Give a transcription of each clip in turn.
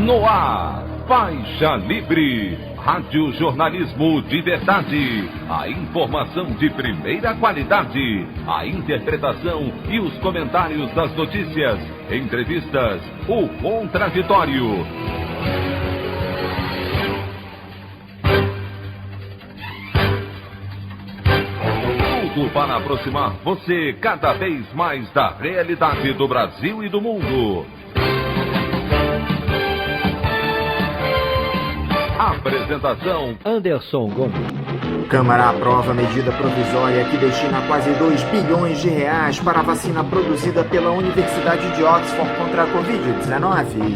No ar, Faixa Livre, rádio jornalismo de verdade, a informação de primeira qualidade, a interpretação e os comentários das notícias, entrevistas, o contraditório. Tudo para aproximar você cada vez mais da realidade do Brasil e do mundo. Apresentação: Anderson Gomes. Câmara aprova medida provisória que destina quase 2 bilhões de reais para a vacina produzida pela Universidade de Oxford contra a Covid-19.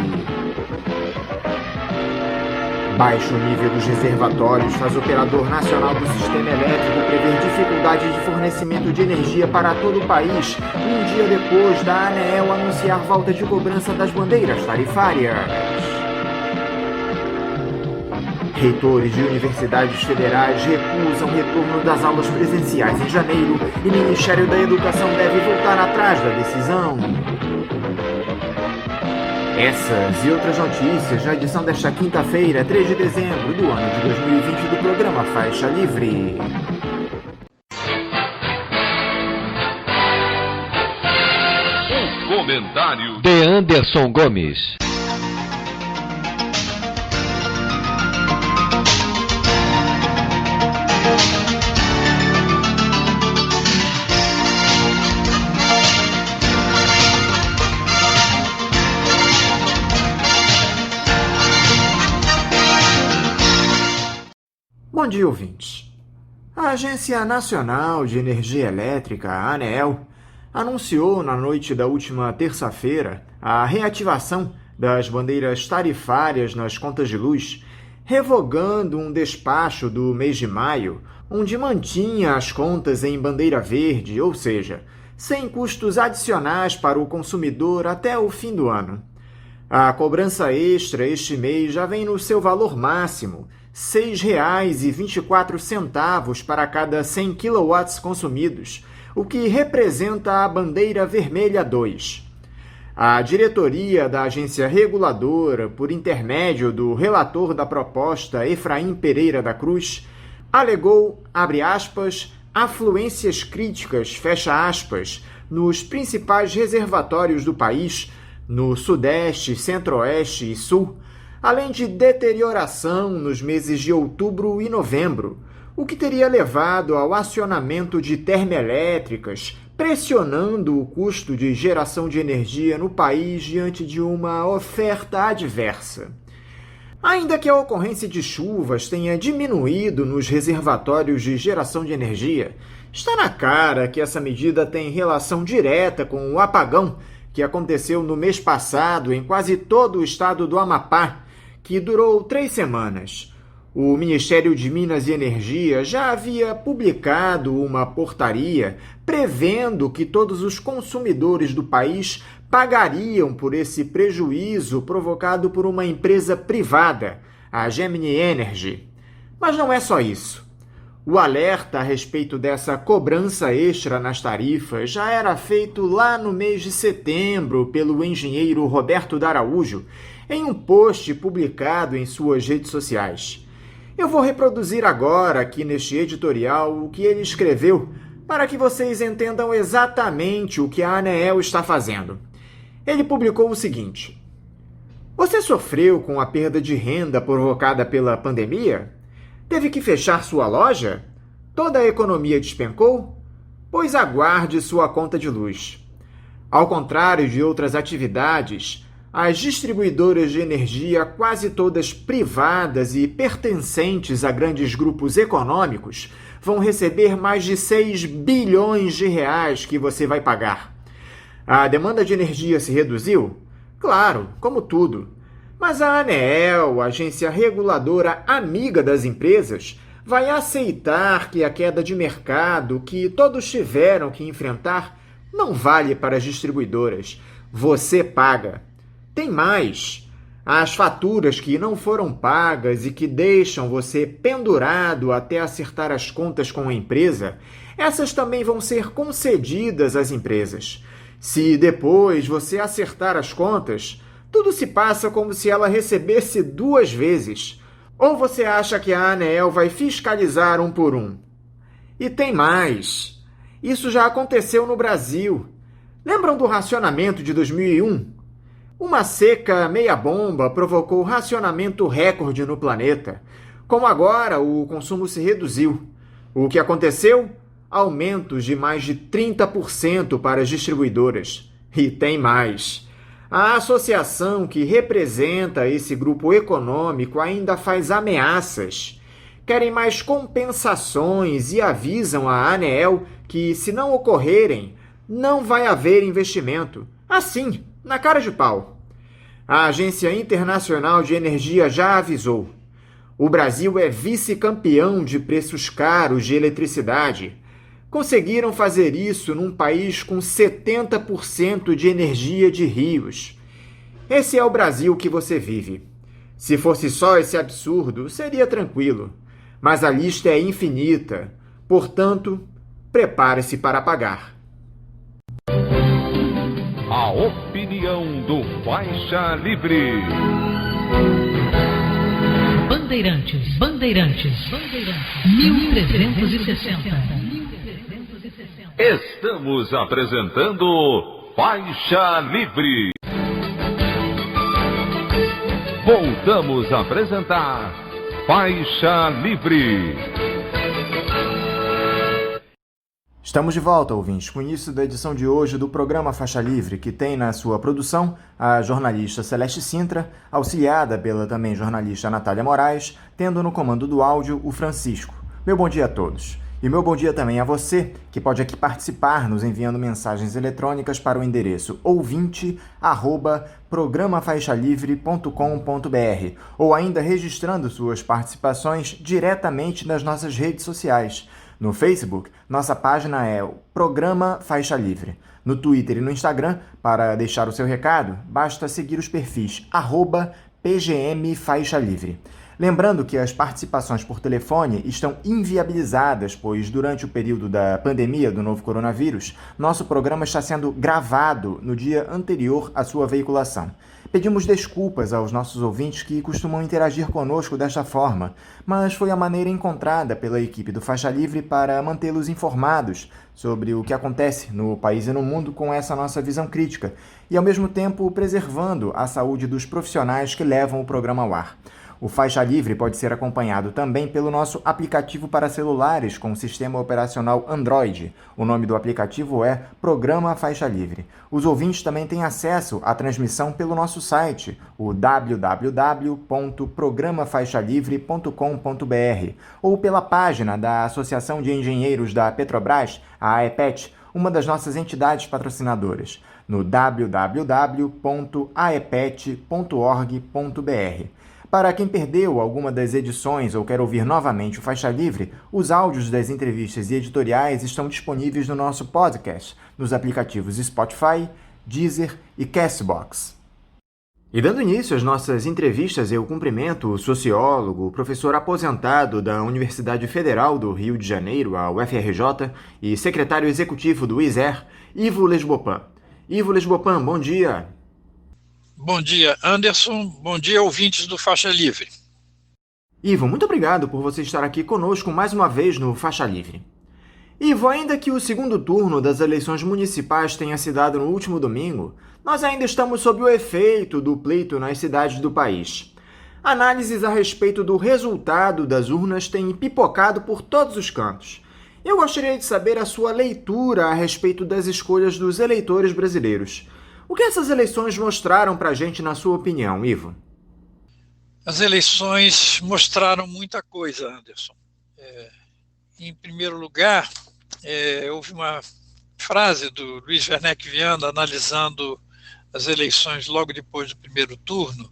Baixo nível dos reservatórios faz o Operador Nacional do Sistema Elétrico prever dificuldade de fornecimento de energia para todo o país, um dia depois da ANEEL anunciar volta de cobrança das bandeiras tarifárias. Reitores de universidades federais recusam retorno das aulas presenciais em janeiro e o Ministério da Educação deve voltar atrás da decisão. Essas e outras notícias na edição desta quinta-feira, 3 de dezembro do ano de 2020 do programa Faixa Livre. O comentário de Anderson Gomes. Bom dia, ouvintes. A Agência Nacional de Energia Elétrica, a ANEEL, anunciou na noite da última terça-feira a reativação das bandeiras tarifárias nas contas de luz, revogando um despacho do mês de maio, onde mantinha as contas em bandeira verde, ou seja, sem custos adicionais para o consumidor até o fim do ano. A cobrança extra este mês já vem no seu valor máximo, R$ 6,24 para cada 100 kW consumidos, o que representa a bandeira vermelha 2. A diretoria da agência reguladora, por intermédio do relator da proposta, Efraim Pereira da Cruz, alegou, abre aspas, afluências críticas, fecha aspas, nos principais reservatórios do país, no Sudeste, Centro-Oeste e Sul, além de deterioração nos meses de outubro e novembro, o que teria levado ao acionamento de termoelétricas, pressionando o custo de geração de energia no país diante de uma oferta adversa. Ainda que a ocorrência de chuvas tenha diminuído nos reservatórios de geração de energia, está na cara que essa medida tem relação direta com o apagão que aconteceu no mês passado em quase todo o estado do Amapá, que durou 3 semanas. O Ministério de Minas e Energia já havia publicado uma portaria prevendo que todos os consumidores do país pagariam por esse prejuízo provocado por uma empresa privada, a Gemini Energy. Mas não é só isso. O alerta a respeito dessa cobrança extra nas tarifas já era feito lá no mês de setembro pelo engenheiro Roberto D'Araújo, em um post publicado em suas redes sociais. Eu vou reproduzir agora, aqui neste editorial, o que ele escreveu, para que vocês entendam exatamente o que a ANEEL está fazendo. Ele publicou o seguinte: Você sofreu com a perda de renda provocada pela pandemia? Teve que fechar sua loja? Toda a economia despencou? Pois aguarde sua conta de luz. Ao contrário de outras atividades, as distribuidoras de energia, quase todas privadas e pertencentes a grandes grupos econômicos, vão receber mais de 6 bilhões de reais que você vai pagar. A demanda de energia se reduziu? Claro, como tudo. Mas a ANEEL, a agência reguladora amiga das empresas, vai aceitar que a queda de mercado que todos tiveram que enfrentar não vale para as distribuidoras. Você paga. Tem mais. As faturas que não foram pagas e que deixam você pendurado até acertar as contas com a empresa, essas também vão ser concedidas às empresas. Se depois você acertar as contas, Tudo se passa como se ela recebesse 2 vezes. Ou você acha que a ANEEL vai fiscalizar um por um? E tem mais. Isso já aconteceu no Brasil. Lembram do racionamento de 2001? Uma seca meia-bomba provocou racionamento recorde no planeta. Como agora o consumo se reduziu. O que aconteceu? Aumentos de mais de 30% para as distribuidoras. E tem mais. A associação que representa esse grupo econômico ainda faz ameaças. Querem mais compensações e avisam a ANEEL que, se não ocorrerem, não vai haver investimento. Assim, na cara de pau. A Agência Internacional de Energia já avisou. O Brasil é vice-campeão de preços caros de eletricidade. Conseguiram fazer isso num país com 70% de energia de rios. Esse é o Brasil que você vive. Se fosse só esse absurdo, seria tranquilo. Mas a lista é infinita. Portanto, prepare-se para pagar. A opinião do Faixa Livre. Bandeirantes, 1360. Estamos apresentando Faixa Livre. Voltamos a apresentar Faixa Livre. Estamos de volta, ouvintes, com o início da edição de hoje do programa Faixa Livre, que tem na sua produção a jornalista Celeste Sintra, auxiliada pela também jornalista Natália Moraes, tendo no comando do áudio o Francisco. Meu bom dia a todos. E meu bom dia também a você, que pode aqui participar nos enviando mensagens eletrônicas para o endereço ouvinte@programafaixalivre.com.br ou ainda registrando suas participações diretamente nas nossas redes sociais. No Facebook, nossa página é o Programa Faixa Livre. No Twitter e no Instagram, para deixar o seu recado, basta seguir os perfis @PGMFaixaLivre. Lembrando que as participações por telefone estão inviabilizadas, pois durante o período da pandemia do novo coronavírus, nosso programa está sendo gravado no dia anterior à sua veiculação. Pedimos desculpas aos nossos ouvintes que costumam interagir conosco desta forma, mas foi a maneira encontrada pela equipe do Faixa Livre para mantê-los informados sobre o que acontece no país e no mundo com essa nossa visão crítica, e ao mesmo tempo preservando a saúde dos profissionais que levam o programa ao ar. O Faixa Livre pode ser acompanhado também pelo nosso aplicativo para celulares com sistema operacional Android. O nome do aplicativo é Programa Faixa Livre. Os ouvintes também têm acesso à transmissão pelo nosso site, o www.programafaixalivre.com.br, ou pela página da Associação de Engenheiros da Petrobras, a AEPET, uma das nossas entidades patrocinadoras, no www.aepet.org.br. Para quem perdeu alguma das edições ou quer ouvir novamente o Faixa Livre, os áudios das entrevistas e editoriais estão disponíveis no nosso podcast, nos aplicativos Spotify, Deezer e Castbox. E dando início às nossas entrevistas, eu cumprimento o sociólogo, professor aposentado da Universidade Federal do Rio de Janeiro, a UFRJ, e secretário executivo do ISER, Ivo Lesbopan. Ivo Lesbopan, bom dia! Bom dia, Anderson. Bom dia, ouvintes do Faixa Livre. Ivo, muito obrigado por você estar aqui conosco mais uma vez no Faixa Livre. Ivo, ainda que o segundo turno das eleições municipais tenha se dado no último domingo, nós ainda estamos sob o efeito do pleito nas cidades do país. Análises a respeito do resultado das urnas têm pipocado por todos os cantos. Eu gostaria de saber a sua leitura a respeito das escolhas dos eleitores brasileiros. O que essas eleições mostraram para a gente, na sua opinião, Ivo? As eleições mostraram muita coisa, Anderson. Em primeiro lugar, houve uma frase do Luiz Werneck Viana analisando as eleições logo depois do primeiro turno,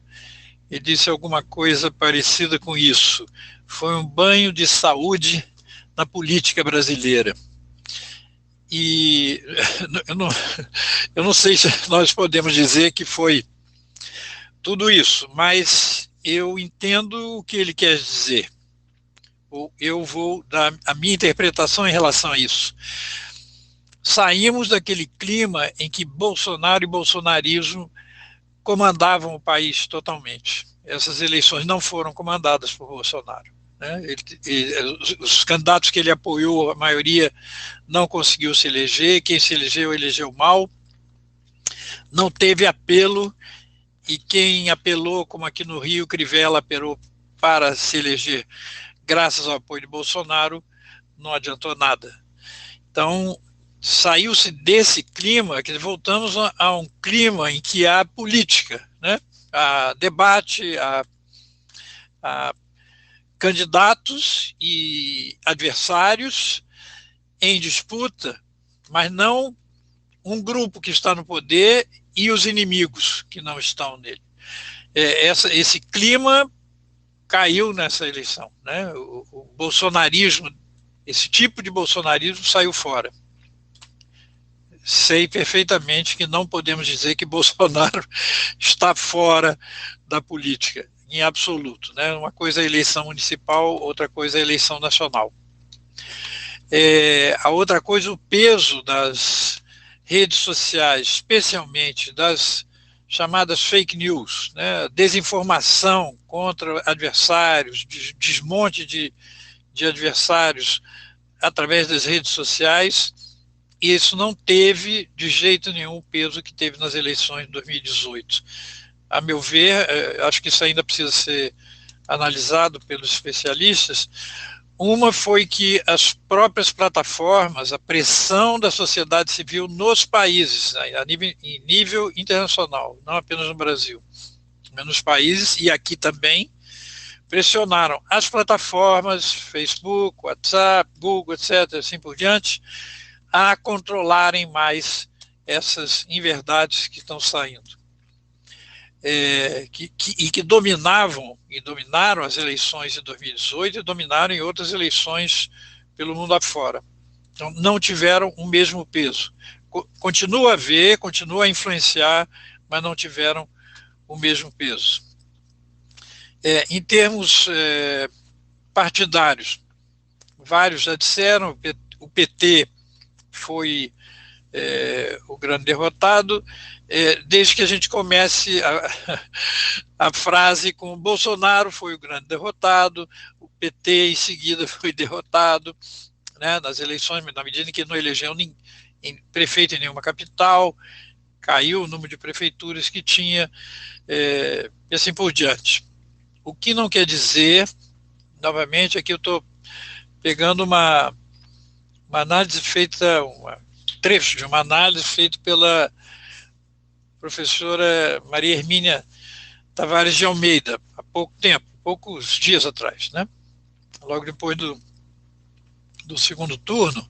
e disse alguma coisa parecida com isso. Foi um banho de saúde na política brasileira. E eu não sei se nós podemos dizer que foi tudo isso, mas eu entendo o que ele quer dizer. Eu vou dar a minha interpretação em relação a isso. Saímos daquele clima em que Bolsonaro e bolsonarismo comandavam o país totalmente. Essas eleições não foram comandadas por Bolsonaro, né? Os candidatos que ele apoiou, a maioria não conseguiu se eleger, quem se elegeu, elegeu mal, não teve apelo, e quem apelou, como aqui no Rio, Crivella apelou para se eleger graças ao apoio de Bolsonaro, não adiantou nada. Então, saiu-se desse clima, que voltamos a um clima em que há política, né? Há debate, há candidatos e adversários em disputa, mas não um grupo que está no poder e os inimigos que não estão nele. Esse clima caiu nessa eleição, né? O bolsonarismo, esse tipo de bolsonarismo saiu fora. Sei perfeitamente que não podemos dizer que Bolsonaro está fora da política, em absoluto, né? Uma coisa é a eleição municipal, outra coisa é a eleição nacional. A outra coisa, o peso das redes sociais, especialmente das chamadas fake news, né? Desinformação contra adversários, desmonte de adversários através das redes sociais. E isso não teve de jeito nenhum o peso que teve nas eleições de 2018. A meu ver, acho que isso ainda precisa ser analisado pelos especialistas. Uma foi que as próprias plataformas, a pressão da sociedade civil nos países, em nível internacional, não apenas no Brasil, mas nos países, e aqui também, pressionaram as plataformas, Facebook, WhatsApp, Google, etc., assim por diante, a controlarem mais essas inverdades que estão saindo. Que dominavam e dominaram as eleições de 2018 e dominaram em outras eleições pelo mundo afora. Então, não tiveram o mesmo peso. Continua a haver, continua a influenciar, mas não tiveram o mesmo peso. Em termos partidários, vários já disseram, o PT foi o grande derrotado, desde que a gente comece a frase com Bolsonaro foi o grande derrotado, o PT em seguida foi derrotado, né, nas eleições, na medida em que não elegeu prefeito em nenhuma capital, caiu o número de prefeituras que tinha, e assim por diante. O que não quer dizer, novamente, aqui eu estou pegando uma análise feita, trecho de uma análise feita pela professora Maria Hermínia Tavares de Almeida, há pouco tempo, poucos dias atrás, né? Logo depois do segundo turno,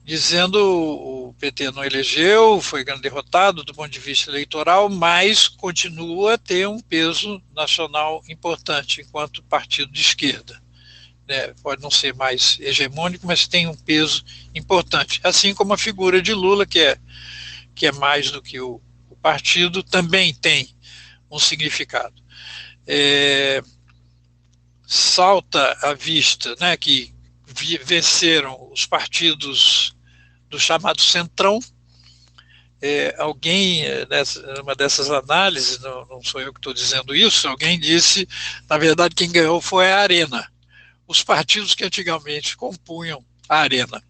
dizendo o PT não elegeu, foi grande derrotado do ponto de vista eleitoral, mas continua a ter um peso nacional importante enquanto partido de esquerda. Pode não ser mais hegemônico, mas tem um peso importante. Assim como a figura de Lula, que é mais do que o partido, também tem um significado. Salta à vista, né, que venceram os partidos do chamado Centrão. Alguém, numa dessas análises, não sou eu que estou dizendo isso, alguém disse, na verdade, quem ganhou foi a Arena, os partidos que antigamente compunham a Arena.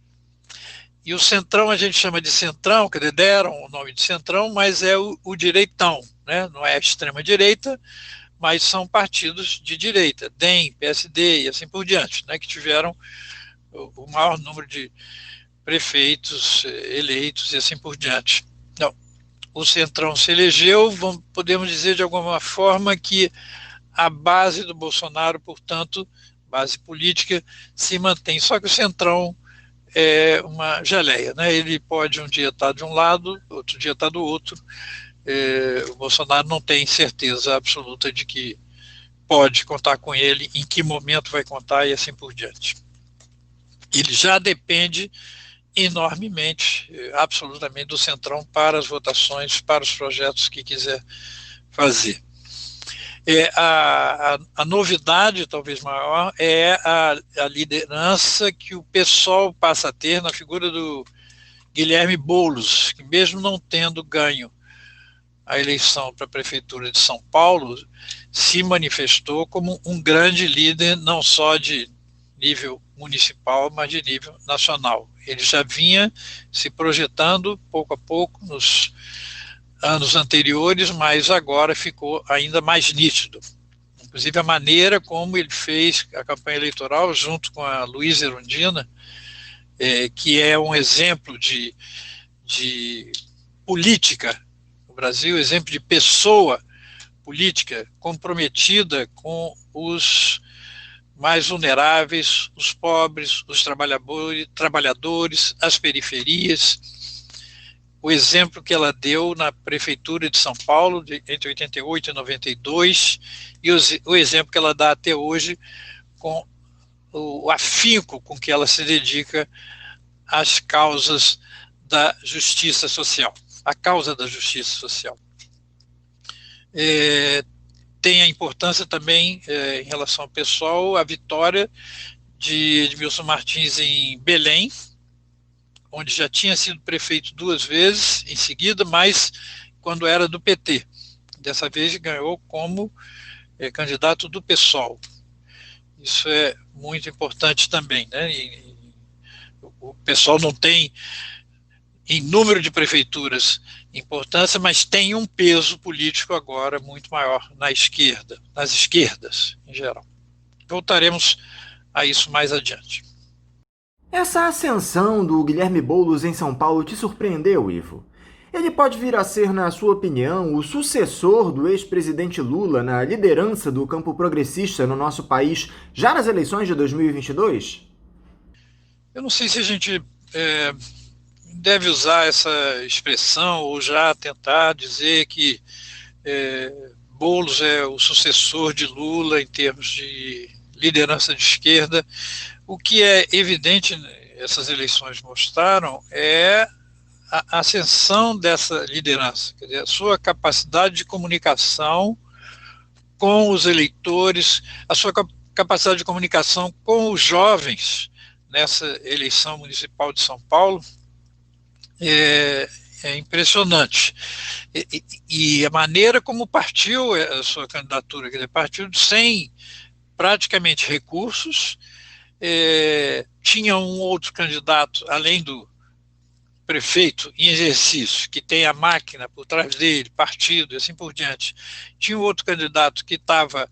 E o Centrão a gente chama de Centrão, que deram o nome de Centrão, mas é o direitão, né? Não é a extrema-direita, mas são partidos de direita, DEM, PSD e assim por diante, né? Que tiveram o maior número de prefeitos eleitos e assim por diante. Não, o Centrão se elegeu, podemos dizer de alguma forma que a base do Bolsonaro, portanto, base política, se mantém. Só que o Centrão é uma geleia, né? Ele pode um dia estar de um lado, outro dia estar do outro. O Bolsonaro não tem certeza absoluta de que pode contar com ele, em que momento vai contar e assim por diante. Ele já depende enormemente, absolutamente, do Centrão para as votações, para os projetos que quiser fazer. A novidade, talvez maior, é a liderança que o PSOL passa a ter na figura do Guilherme Boulos, que mesmo não tendo ganho a eleição para a Prefeitura de São Paulo, se manifestou como um grande líder, não só de nível municipal, mas de nível nacional. Ele já vinha se projetando pouco a pouco nos anos anteriores, mas agora ficou ainda mais nítido. Inclusive a maneira como ele fez a campanha eleitoral junto com a Luísa Erundina, que é um exemplo de política no Brasil, exemplo de pessoa política comprometida com os mais vulneráveis, os pobres, os trabalhadores, as periferias. O exemplo que ela deu na Prefeitura de São Paulo, entre 88 e 92, e o exemplo que ela dá até hoje com o afinco com que ela se dedica às causas da justiça social, a causa da justiça social. Tem a importância também, em relação ao pessoal, a vitória de Edmilson Martins em Belém, onde já tinha sido prefeito 2 vezes em seguida, mas quando era do PT. Dessa vez ganhou como candidato do PSOL. Isso é muito importante também, né? O PSOL não tem, em número de prefeituras, importância, mas tem um peso político agora muito maior na esquerda, nas esquerdas em geral. Voltaremos a isso mais adiante. Essa ascensão do Guilherme Boulos em São Paulo te surpreendeu, Ivo? Ele pode vir a ser, na sua opinião, o sucessor do ex-presidente Lula na liderança do campo progressista no nosso país já nas eleições de 2022? Eu não sei se a gente deve usar essa expressão ou já tentar dizer que Boulos é o sucessor de Lula em termos de liderança de esquerda. O que é evidente, essas eleições mostraram, é a ascensão dessa liderança, quer dizer, a sua capacidade de comunicação com os eleitores, a sua capacidade de comunicação com os jovens nessa eleição municipal de São Paulo é impressionante. E a maneira como partiu a sua candidatura, quer dizer, partiu sem praticamente recursos, tinha um outro candidato, além do prefeito em exercício, que tem a máquina por trás dele, partido e assim por diante. Tinha um outro candidato que estava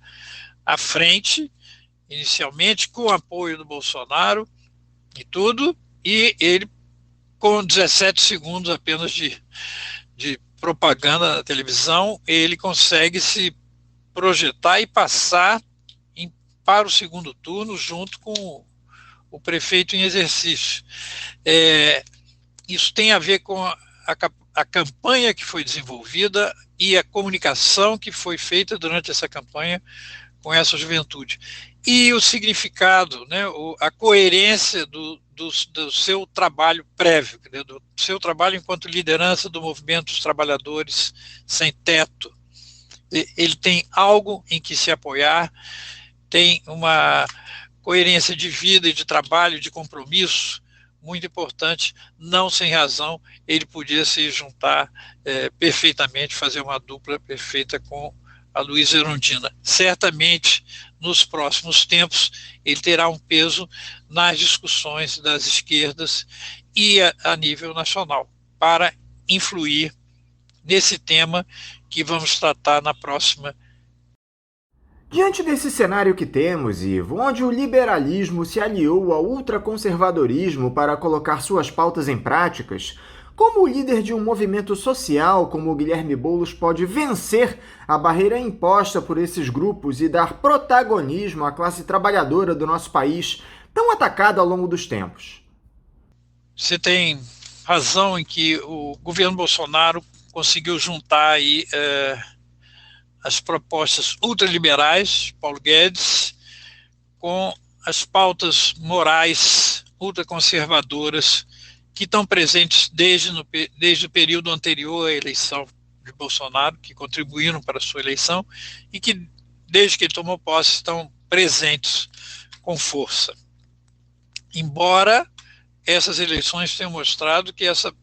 à frente, inicialmente, com o apoio do Bolsonaro e tudo, e ele, com 17 segundos apenas de propaganda na televisão, ele consegue se projetar e passar para o segundo turno junto com o prefeito em exercício. Isso tem a ver com a campanha que foi desenvolvida e a comunicação que foi feita durante essa campanha com essa juventude. E o significado, né, a coerência do seu trabalho prévio, do seu trabalho enquanto liderança do movimento dos trabalhadores sem teto. Ele tem algo em que se apoiar, tem uma coerência de vida e de trabalho, de compromisso, muito importante, não sem razão, ele podia se juntar perfeitamente, fazer uma dupla perfeita com a Luísa Erundina. Certamente, nos próximos tempos, ele terá um peso nas discussões das esquerdas e a nível nacional, para influir nesse tema que vamos tratar na próxima. Diante desse cenário que temos, Ivo, onde o liberalismo se aliou ao ultraconservadorismo para colocar suas pautas em práticas, como o líder de um movimento social como o Guilherme Boulos pode vencer a barreira imposta por esses grupos e dar protagonismo à classe trabalhadora do nosso país, tão atacada ao longo dos tempos? Você tem razão em que o governo Bolsonaro conseguiu juntar aí as propostas ultraliberais, Paulo Guedes, com as pautas morais ultraconservadoras que estão presentes desde o período anterior à eleição de Bolsonaro, que contribuíram para a sua eleição e que, desde que ele tomou posse, estão presentes com força. Embora essas eleições tenham mostrado que essa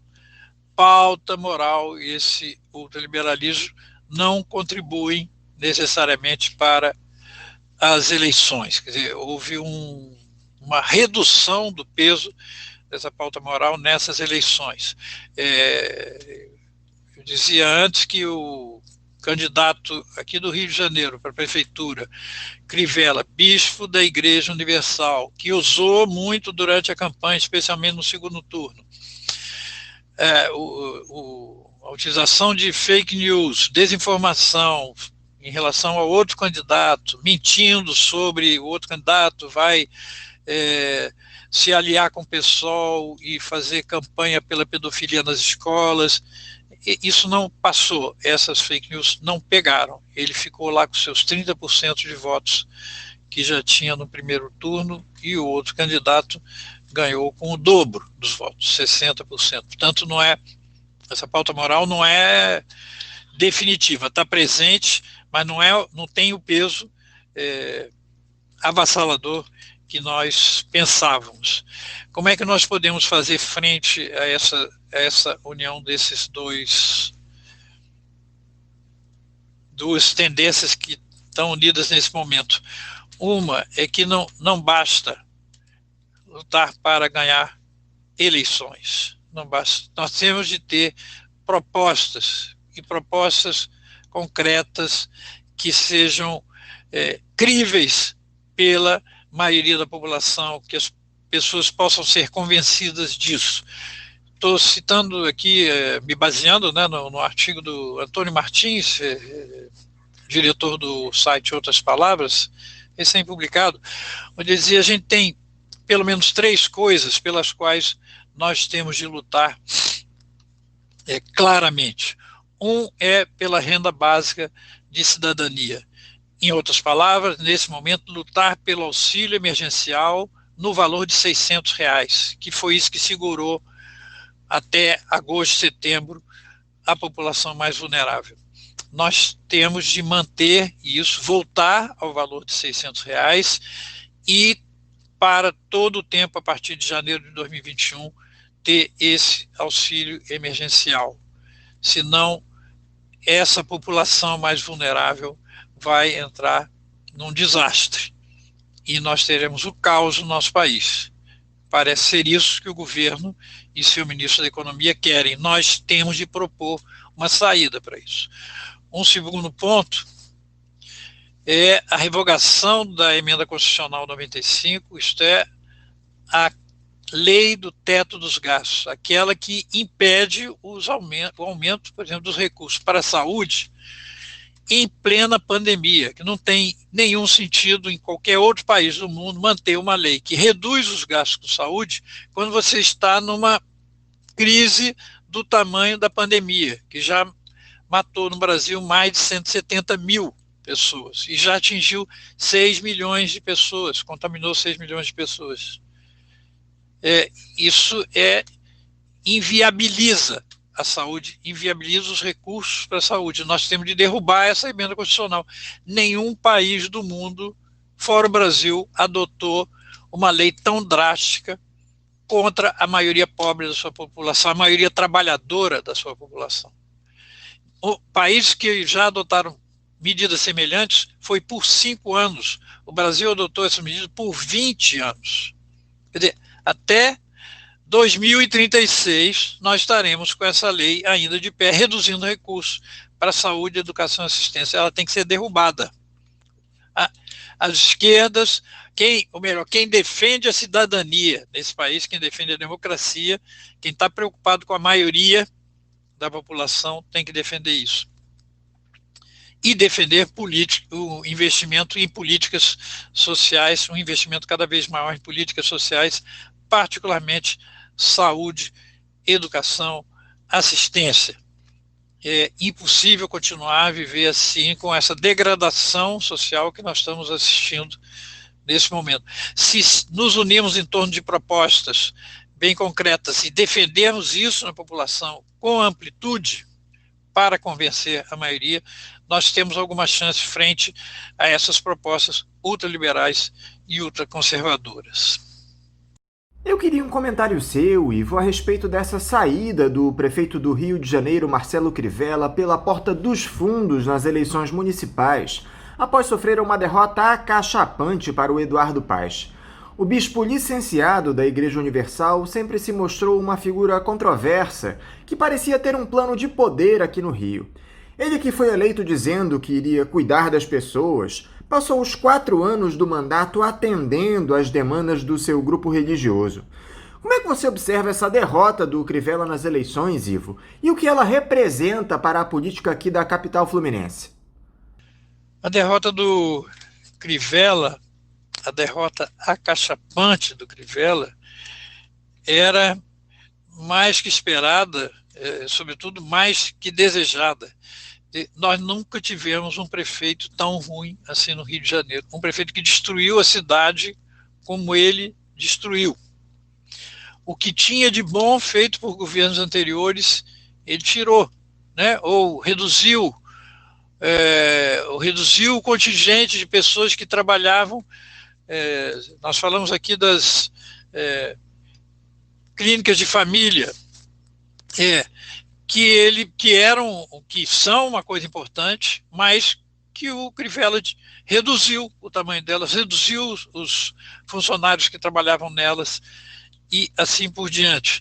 pauta moral e esse ultraliberalismo não contribuem necessariamente para as eleições. Quer dizer, houve uma redução do peso dessa pauta moral nessas eleições. Eu dizia antes que o candidato aqui do Rio de Janeiro para a prefeitura, Crivella, bispo da Igreja Universal, que usou muito durante a campanha, especialmente no segundo turno, a utilização de fake news, desinformação em relação ao outro candidato, mentindo sobre o outro candidato, vai se aliar com o PSOL e fazer campanha pela pedofilia nas escolas. Isso não passou, essas fake news não pegaram. Ele ficou lá com seus 30% de votos que já tinha no primeiro turno e o outro candidato ganhou com o dobro dos votos, 60%. Portanto, essa pauta moral não é definitiva, está presente, mas não tem o peso avassalador que nós pensávamos. Como é que nós podemos fazer frente a essa união desses duas tendências que estão unidas nesse momento? Uma é que não basta lutar para ganhar eleições, não basta. Nós temos de ter propostas, e propostas concretas que sejam críveis pela maioria da população, que as pessoas possam ser convencidas disso. Estou citando aqui, me baseando, né, no artigo do Antônio Martins, diretor do site Outras Palavras, recém-publicado, onde ele dizia: a gente tem pelo menos 3 coisas pelas quais nós temos de lutar claramente. Um é pela renda básica de cidadania. Em outras palavras, nesse momento, lutar pelo auxílio emergencial no valor de R$600, que foi isso que segurou até agosto, setembro, a população mais vulnerável. Nós temos de manter isso, voltar ao valor de R$600 e, para todo o tempo, a partir de janeiro de 2021, ter esse auxílio emergencial. Senão, essa população mais vulnerável vai entrar num desastre e nós teremos o caos no nosso país. Parece ser isso que o governo e seu ministro da Economia querem. Nós temos de propor uma saída para isso. Um segundo ponto é a revogação da emenda constitucional 95, isto é, a lei do teto dos gastos, aquela que impede o aumento, por exemplo, dos recursos para a saúde em plena pandemia, que não tem nenhum sentido em qualquer outro país do mundo manter uma lei que reduz os gastos com saúde quando você está numa crise do tamanho da pandemia, que já matou no Brasil mais de 170 mil pessoas e já atingiu 6 milhões de pessoas, contaminou 6 milhões de pessoas. Isso inviabiliza a saúde, inviabiliza os recursos para a saúde. Nós temos de derrubar essa emenda constitucional. Nenhum país do mundo, fora o Brasil, adotou uma lei tão drástica contra a maioria pobre da sua população, a maioria trabalhadora da sua população. Países que já adotaram medidas semelhantes foi por 5 anos. O Brasil adotou essa medida por 20 anos. Quer dizer, até 2036, nós estaremos com essa lei ainda de pé, reduzindo recursos para saúde, educação e assistência. Ela tem que ser derrubada. As esquerdas, quem defende a cidadania nesse país, quem defende a democracia, quem está preocupado com a maioria da população, tem que defender isso. E defender o investimento em políticas sociais, um investimento cada vez maior em políticas sociais, particularmente saúde, educação, assistência. É impossível continuar a viver assim, com essa degradação social que nós estamos assistindo nesse momento. Se nos unirmos em torno de propostas bem concretas e defendermos isso na população com amplitude para convencer a maioria, nós temos alguma chance frente a essas propostas ultraliberais e ultraconservadoras. Eu queria um comentário seu, Ivo, a respeito dessa saída do prefeito do Rio de Janeiro, Marcelo Crivella, pela porta dos fundos nas eleições municipais, após sofrer uma derrota acachapante para o Eduardo Paes. O bispo licenciado da Igreja Universal sempre se mostrou uma figura controversa, que parecia ter um plano de poder aqui no Rio. Ele, que foi eleito dizendo que iria cuidar das pessoas, passou os 4 anos do mandato atendendo às demandas do seu grupo religioso. Como é que você observa essa derrota do Crivella nas eleições, Ivo? E o que ela representa para a política aqui da capital fluminense? A derrota do Crivella, a derrota acachapante do Crivella, era mais que esperada, sobretudo mais que desejada. Nós nunca tivemos um prefeito tão ruim assim no Rio de Janeiro. Um prefeito que destruiu a cidade como ele destruiu. O que tinha de bom feito por governos anteriores, ele tirou, né? Ou reduziu o contingente de pessoas que trabalhavam. Nós falamos aqui das clínicas de família, que são uma coisa importante, mas que o Crivella reduziu o tamanho delas, reduziu os funcionários que trabalhavam nelas e assim por diante.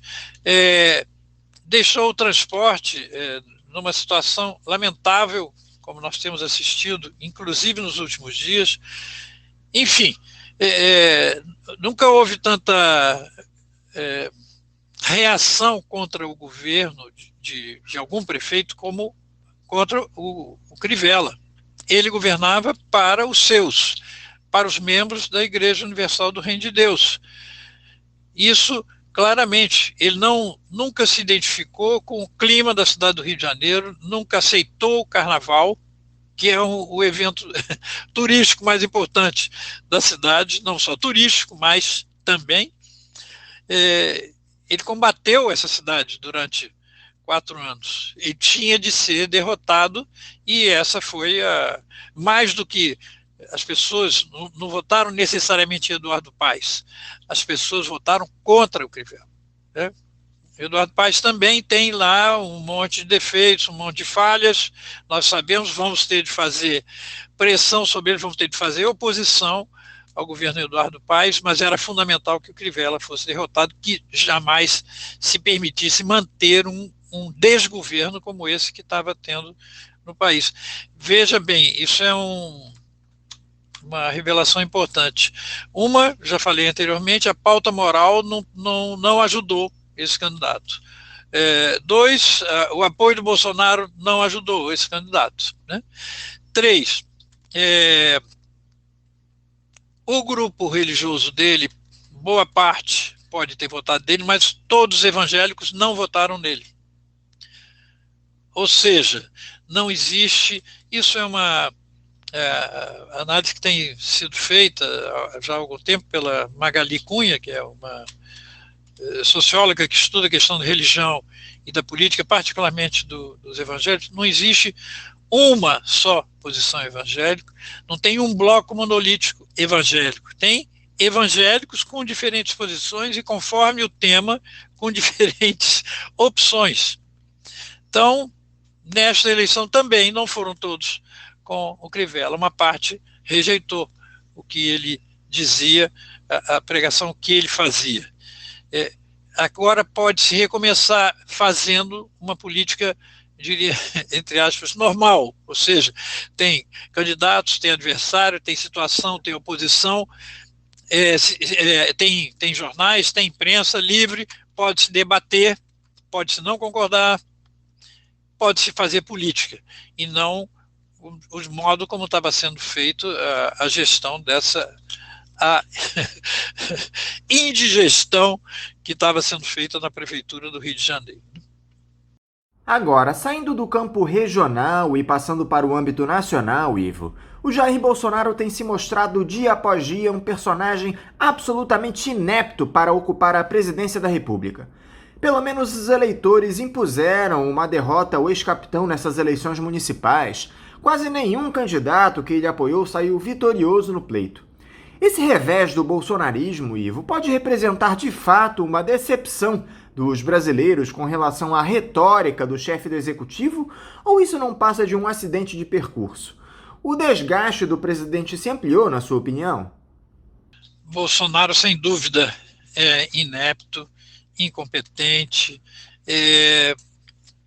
Deixou o transporte numa situação lamentável, como nós temos assistido, inclusive nos últimos dias. Enfim, nunca houve tanta reação contra o governo de algum prefeito como contra o Crivella. Ele governava para os seus, para os membros da Igreja Universal do Reino de Deus. Isso, claramente, ele nunca se identificou com o clima da cidade do Rio de Janeiro, nunca aceitou o carnaval, que é o evento turístico mais importante da cidade, não só turístico, mas também. Ele combateu essa cidade durante 4 anos e tinha de ser derrotado, e essa foi mais do que as pessoas não votaram necessariamente em Eduardo Paes, as pessoas votaram contra o Crivella, né? Eduardo Paes também tem lá um monte de defeitos, um monte de falhas, nós sabemos, vamos ter de fazer pressão sobre ele, vamos ter de fazer oposição ao governo Eduardo Paes, mas era fundamental que o Crivella fosse derrotado, que jamais se permitisse manter um desgoverno como esse que estava tendo no país. Veja bem, isso é uma revelação importante. Já falei anteriormente, a pauta moral não ajudou esse candidato. 2, o apoio do Bolsonaro não ajudou esse candidato, né? 3, o grupo religioso dele, boa parte pode ter votado nele, mas todos os evangélicos não votaram nele. Ou seja, não existe, isso é uma análise que tem sido feita já há algum tempo pela Magali Cunha, que é uma socióloga que estuda a questão da religião e da política, particularmente dos evangélicos. Não existe uma só posição evangélica, não tem um bloco monolítico evangélico, tem evangélicos com diferentes posições e, conforme o tema, com diferentes opções. Então, nesta eleição também não foram todos com o Crivella, uma parte rejeitou o que ele dizia, a pregação que ele fazia. Agora pode-se recomeçar fazendo uma política, diria, entre aspas, normal, ou seja, tem candidatos, tem adversário, tem situação, tem oposição, tem jornais, tem imprensa livre, pode-se debater, pode-se não concordar, pode-se fazer política, e não o modo como estava sendo feito a gestão a indigestão que estava sendo feita na Prefeitura do Rio de Janeiro. Agora, saindo do campo regional e passando para o âmbito nacional, Ivo, o Jair Bolsonaro tem se mostrado dia após dia um personagem absolutamente inepto para ocupar a presidência da República. Pelo menos os eleitores impuseram uma derrota ao ex-capitão nessas eleições municipais. Quase nenhum candidato que ele apoiou saiu vitorioso no pleito. Esse revés do bolsonarismo, Ivo, pode representar de fato uma decepção dos brasileiros com relação à retórica do chefe do executivo, ou isso não passa de um acidente de percurso? O desgaste do presidente se ampliou, na sua opinião? Bolsonaro, sem dúvida, é inepto, incompetente,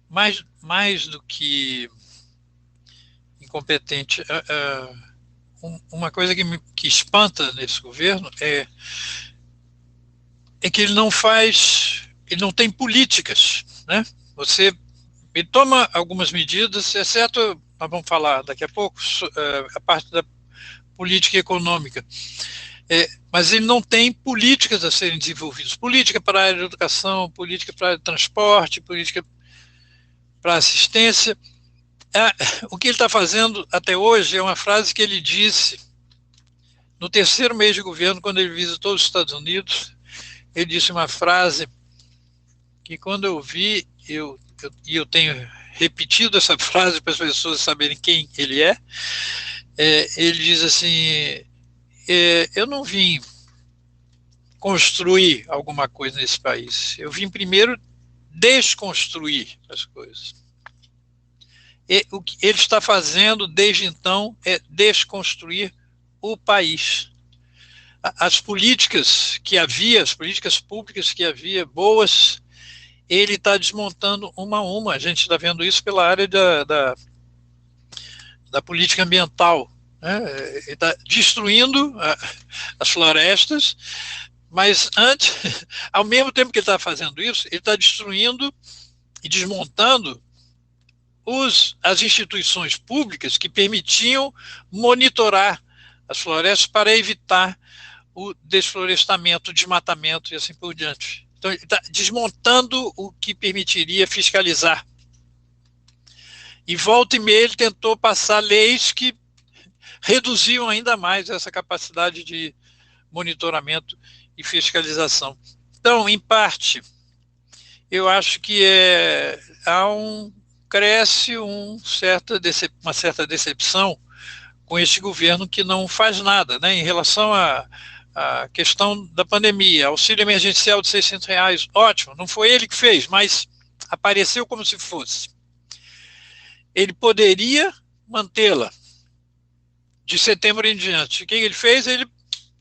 mais do que incompetente. Uma coisa que espanta nesse governo é que ele não tem políticas, né? Ele toma algumas medidas, exceto, nós vamos falar daqui a pouco, a parte da política econômica, mas ele não tem políticas a serem desenvolvidas, política para a área de educação, política para a área de transporte, política para assistência. O que ele está fazendo até hoje é uma frase que ele disse no terceiro mês de governo, quando ele visitou os Estados Unidos. Ele disse uma frase que, quando eu vi, eu tenho repetido essa frase para as pessoas saberem quem ele é. Ele diz assim: eu não vim construir alguma coisa nesse país, eu vim primeiro desconstruir as coisas. O que ele está fazendo desde então é desconstruir o país. As políticas as políticas públicas que havia boas, ele está desmontando uma a uma. A gente está vendo isso pela área da política ambiental, né? Ele está destruindo as florestas, mas ao mesmo tempo que ele está fazendo isso, ele está destruindo e desmontando as instituições públicas que permitiam monitorar as florestas para evitar o desflorestamento, o desmatamento e assim por diante. Então, ele está desmontando o que permitiria fiscalizar. E volta e meia ele tentou passar leis que reduziam ainda mais essa capacidade de monitoramento e fiscalização. Então, em parte, eu acho que cresce uma certa decepção com este governo que não faz nada, né? Em relação à questão da pandemia, auxílio emergencial de R$600, ótimo, não foi ele que fez, mas apareceu como se fosse. Ele poderia mantê-la de setembro em diante. O que ele fez? Ele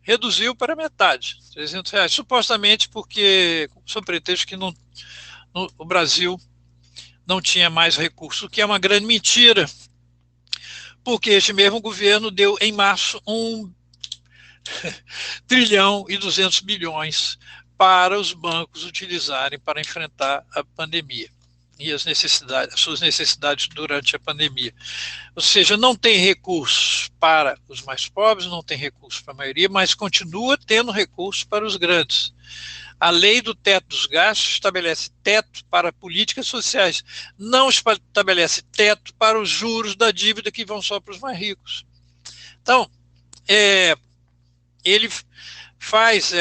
reduziu para metade, R$300, supostamente porque, sob pretexto que o Brasil não tinha mais recurso, o que é uma grande mentira, porque este mesmo governo deu em março 1 trilhão e 200 bilhões para os bancos utilizarem para enfrentar a pandemia e as suas necessidades durante a pandemia. Ou seja, não tem recursos para os mais pobres, não tem recursos para a maioria, mas continua tendo recursos para os grandes. A lei do teto dos gastos estabelece teto para políticas sociais, não estabelece teto para os juros da dívida que vão só para os mais ricos. Então, ele faz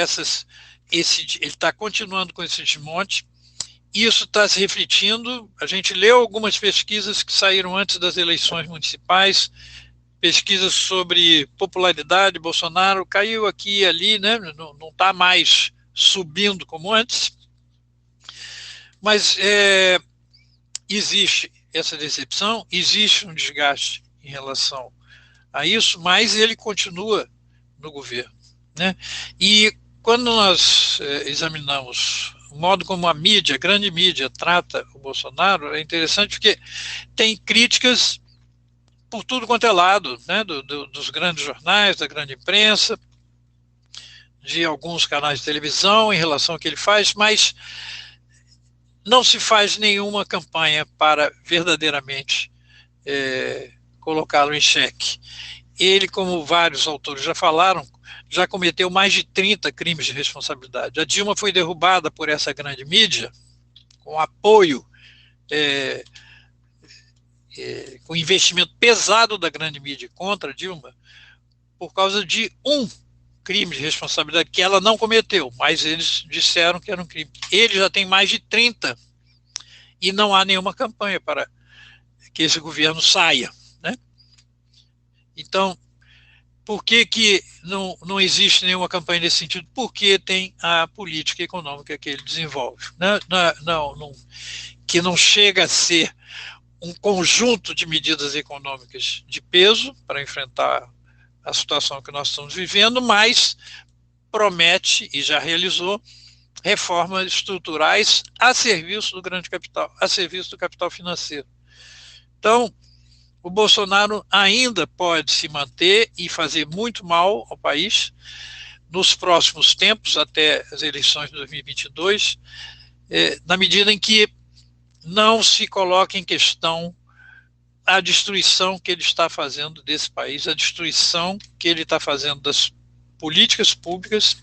ele está continuando com esse desmonte. Isso está se refletindo. A gente leu algumas pesquisas que saíram antes das eleições municipais, pesquisas sobre popularidade. Bolsonaro caiu aqui e ali, né? Não está mais subindo como antes, mas existe essa decepção, existe um desgaste em relação a isso, mas ele continua no governo, né? E quando nós examinamos o modo como a grande mídia, trata o Bolsonaro, é interessante porque tem críticas por tudo quanto é lado, né? Dos grandes jornais, da grande imprensa, de alguns canais de televisão em relação ao que ele faz, mas não se faz nenhuma campanha para verdadeiramente colocá-lo em xeque. Ele, como vários autores já falaram, já cometeu mais de 30 crimes de responsabilidade. A Dilma foi derrubada por essa grande mídia, com apoio, com investimento pesado da grande mídia contra a Dilma, por causa de um crime de responsabilidade que ela não cometeu, mas eles disseram que era um crime. Ele já tem mais de 30 e não há nenhuma campanha para que esse governo saia, né? Então, Por que não existe nenhuma campanha nesse sentido? Porque tem a política econômica que ele desenvolve, né? Que não chega a ser um conjunto de medidas econômicas de peso para enfrentar a situação que nós estamos vivendo, mas promete, e já realizou, reformas estruturais a serviço do grande capital, a serviço do capital financeiro. Então, o Bolsonaro ainda pode se manter e fazer muito mal ao país nos próximos tempos, até as eleições de 2022, na medida em que não se coloca em questão a destruição que ele está fazendo desse país, a destruição que ele está fazendo das políticas públicas,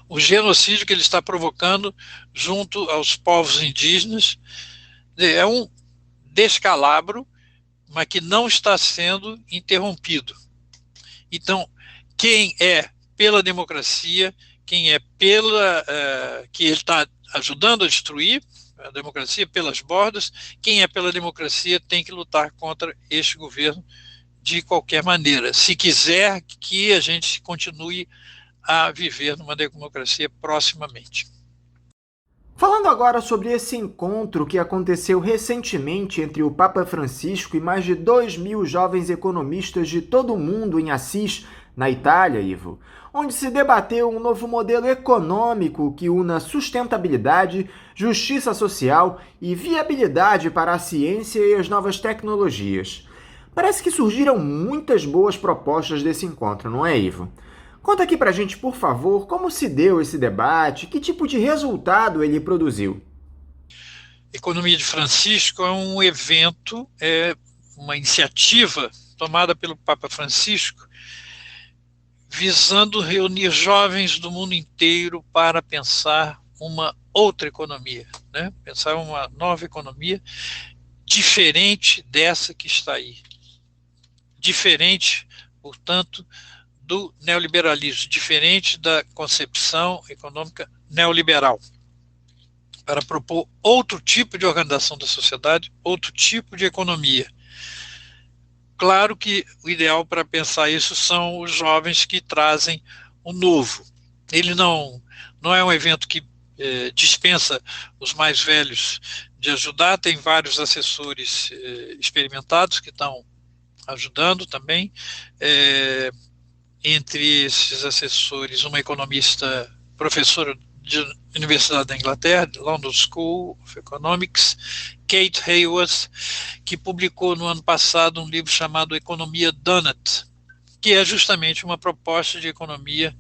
o genocídio que ele está provocando junto aos povos indígenas. É um descalabro, mas que não está sendo interrompido. Então, quem é pela democracia, quem é que ele está ajudando a destruir a democracia pelas bordas, quem é pela democracia tem que lutar contra este governo de qualquer maneira, se quiser que a gente continue a viver numa democracia proximamente. Falando agora sobre esse encontro que aconteceu recentemente entre o Papa Francisco e mais de 2.000 jovens economistas de todo o mundo em Assis, na Itália, Ivo, onde se debateu um novo modelo econômico que una sustentabilidade, justiça social e viabilidade para a ciência e as novas tecnologias. Parece que surgiram muitas boas propostas desse encontro, não é, Ivo? Conta aqui pra gente, por favor, como se deu esse debate, que tipo de resultado ele produziu. Economia de Francisco é um evento, uma iniciativa tomada pelo Papa Francisco, visando reunir jovens do mundo inteiro para pensar uma outra economia, né? Pensar uma nova economia diferente dessa que está aí. Diferente, portanto, do neoliberalismo, diferente da concepção econômica neoliberal, para propor outro tipo de organização da sociedade, outro tipo de economia. Claro que o ideal para pensar isso são os jovens que trazem o novo. Ele não é um evento que dispensa os mais velhos de ajudar, tem vários assessores experimentados que estão ajudando também. Entre esses assessores, uma economista, professora de Universidade da Inglaterra, London School of Economics, Kate Hayworth, que publicou no ano passado um livro chamado Economia Donut, que é justamente uma proposta de economia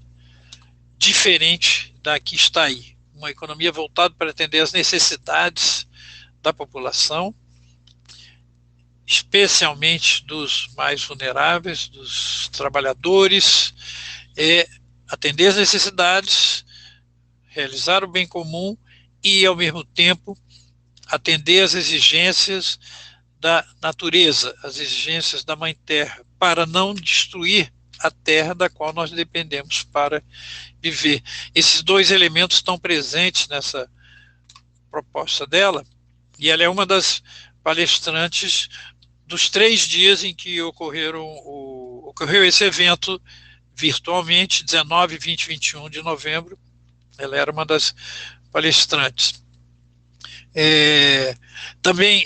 diferente da que está aí. Uma economia voltada para atender às necessidades da população, especialmente dos mais vulneráveis, dos trabalhadores, atender às necessidades, realizar o bem comum e, ao mesmo tempo, atender às exigências da natureza, as exigências da Mãe Terra, para não destruir a terra da qual nós dependemos para viver. Esses dois elementos estão presentes nessa proposta dela, e ela é uma das palestrantes dos 3 dias em que ocorreu esse evento virtualmente, 19, 20 e 21 de novembro. Ela era uma das palestrantes. Também,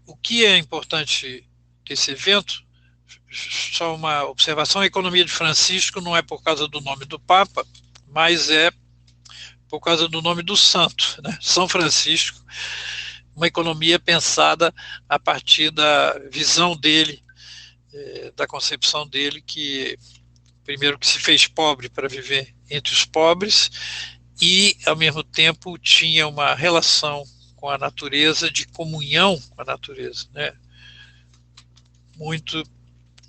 o que é importante desse evento, só uma observação, a economia de Francisco não é por causa do nome do Papa, mas é por causa do nome do santo, né? São Francisco, uma economia pensada a partir da visão dele, da concepção dele, que primeiro que se fez pobre para viver entre os pobres e, ao mesmo tempo, tinha uma relação com a natureza, de comunhão com a natureza, né? Muito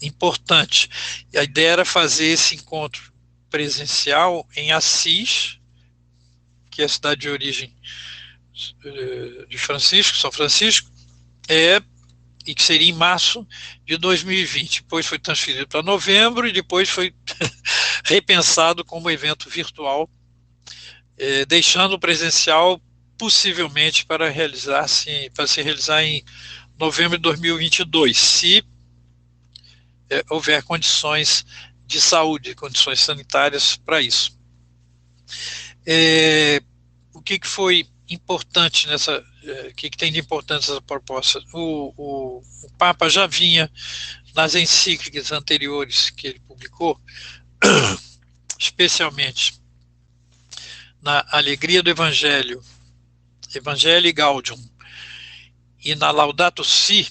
importante. E a ideia era fazer esse encontro presencial em Assis, que é a cidade de origem de Francisco, São Francisco, e que seria em março de 2020. Depois foi transferido para novembro e depois foi repensado como evento virtual, deixando o presencial possivelmente para se realizar em novembro de 2022, se houver condições de saúde, condições sanitárias para isso. O que foi importante nessa, o que tem de importante nessa proposta? O Papa já vinha nas encíclicas anteriores que ele publicou, especialmente na Alegria do Evangelho, Evangelii Gaudium, e na Laudato Si,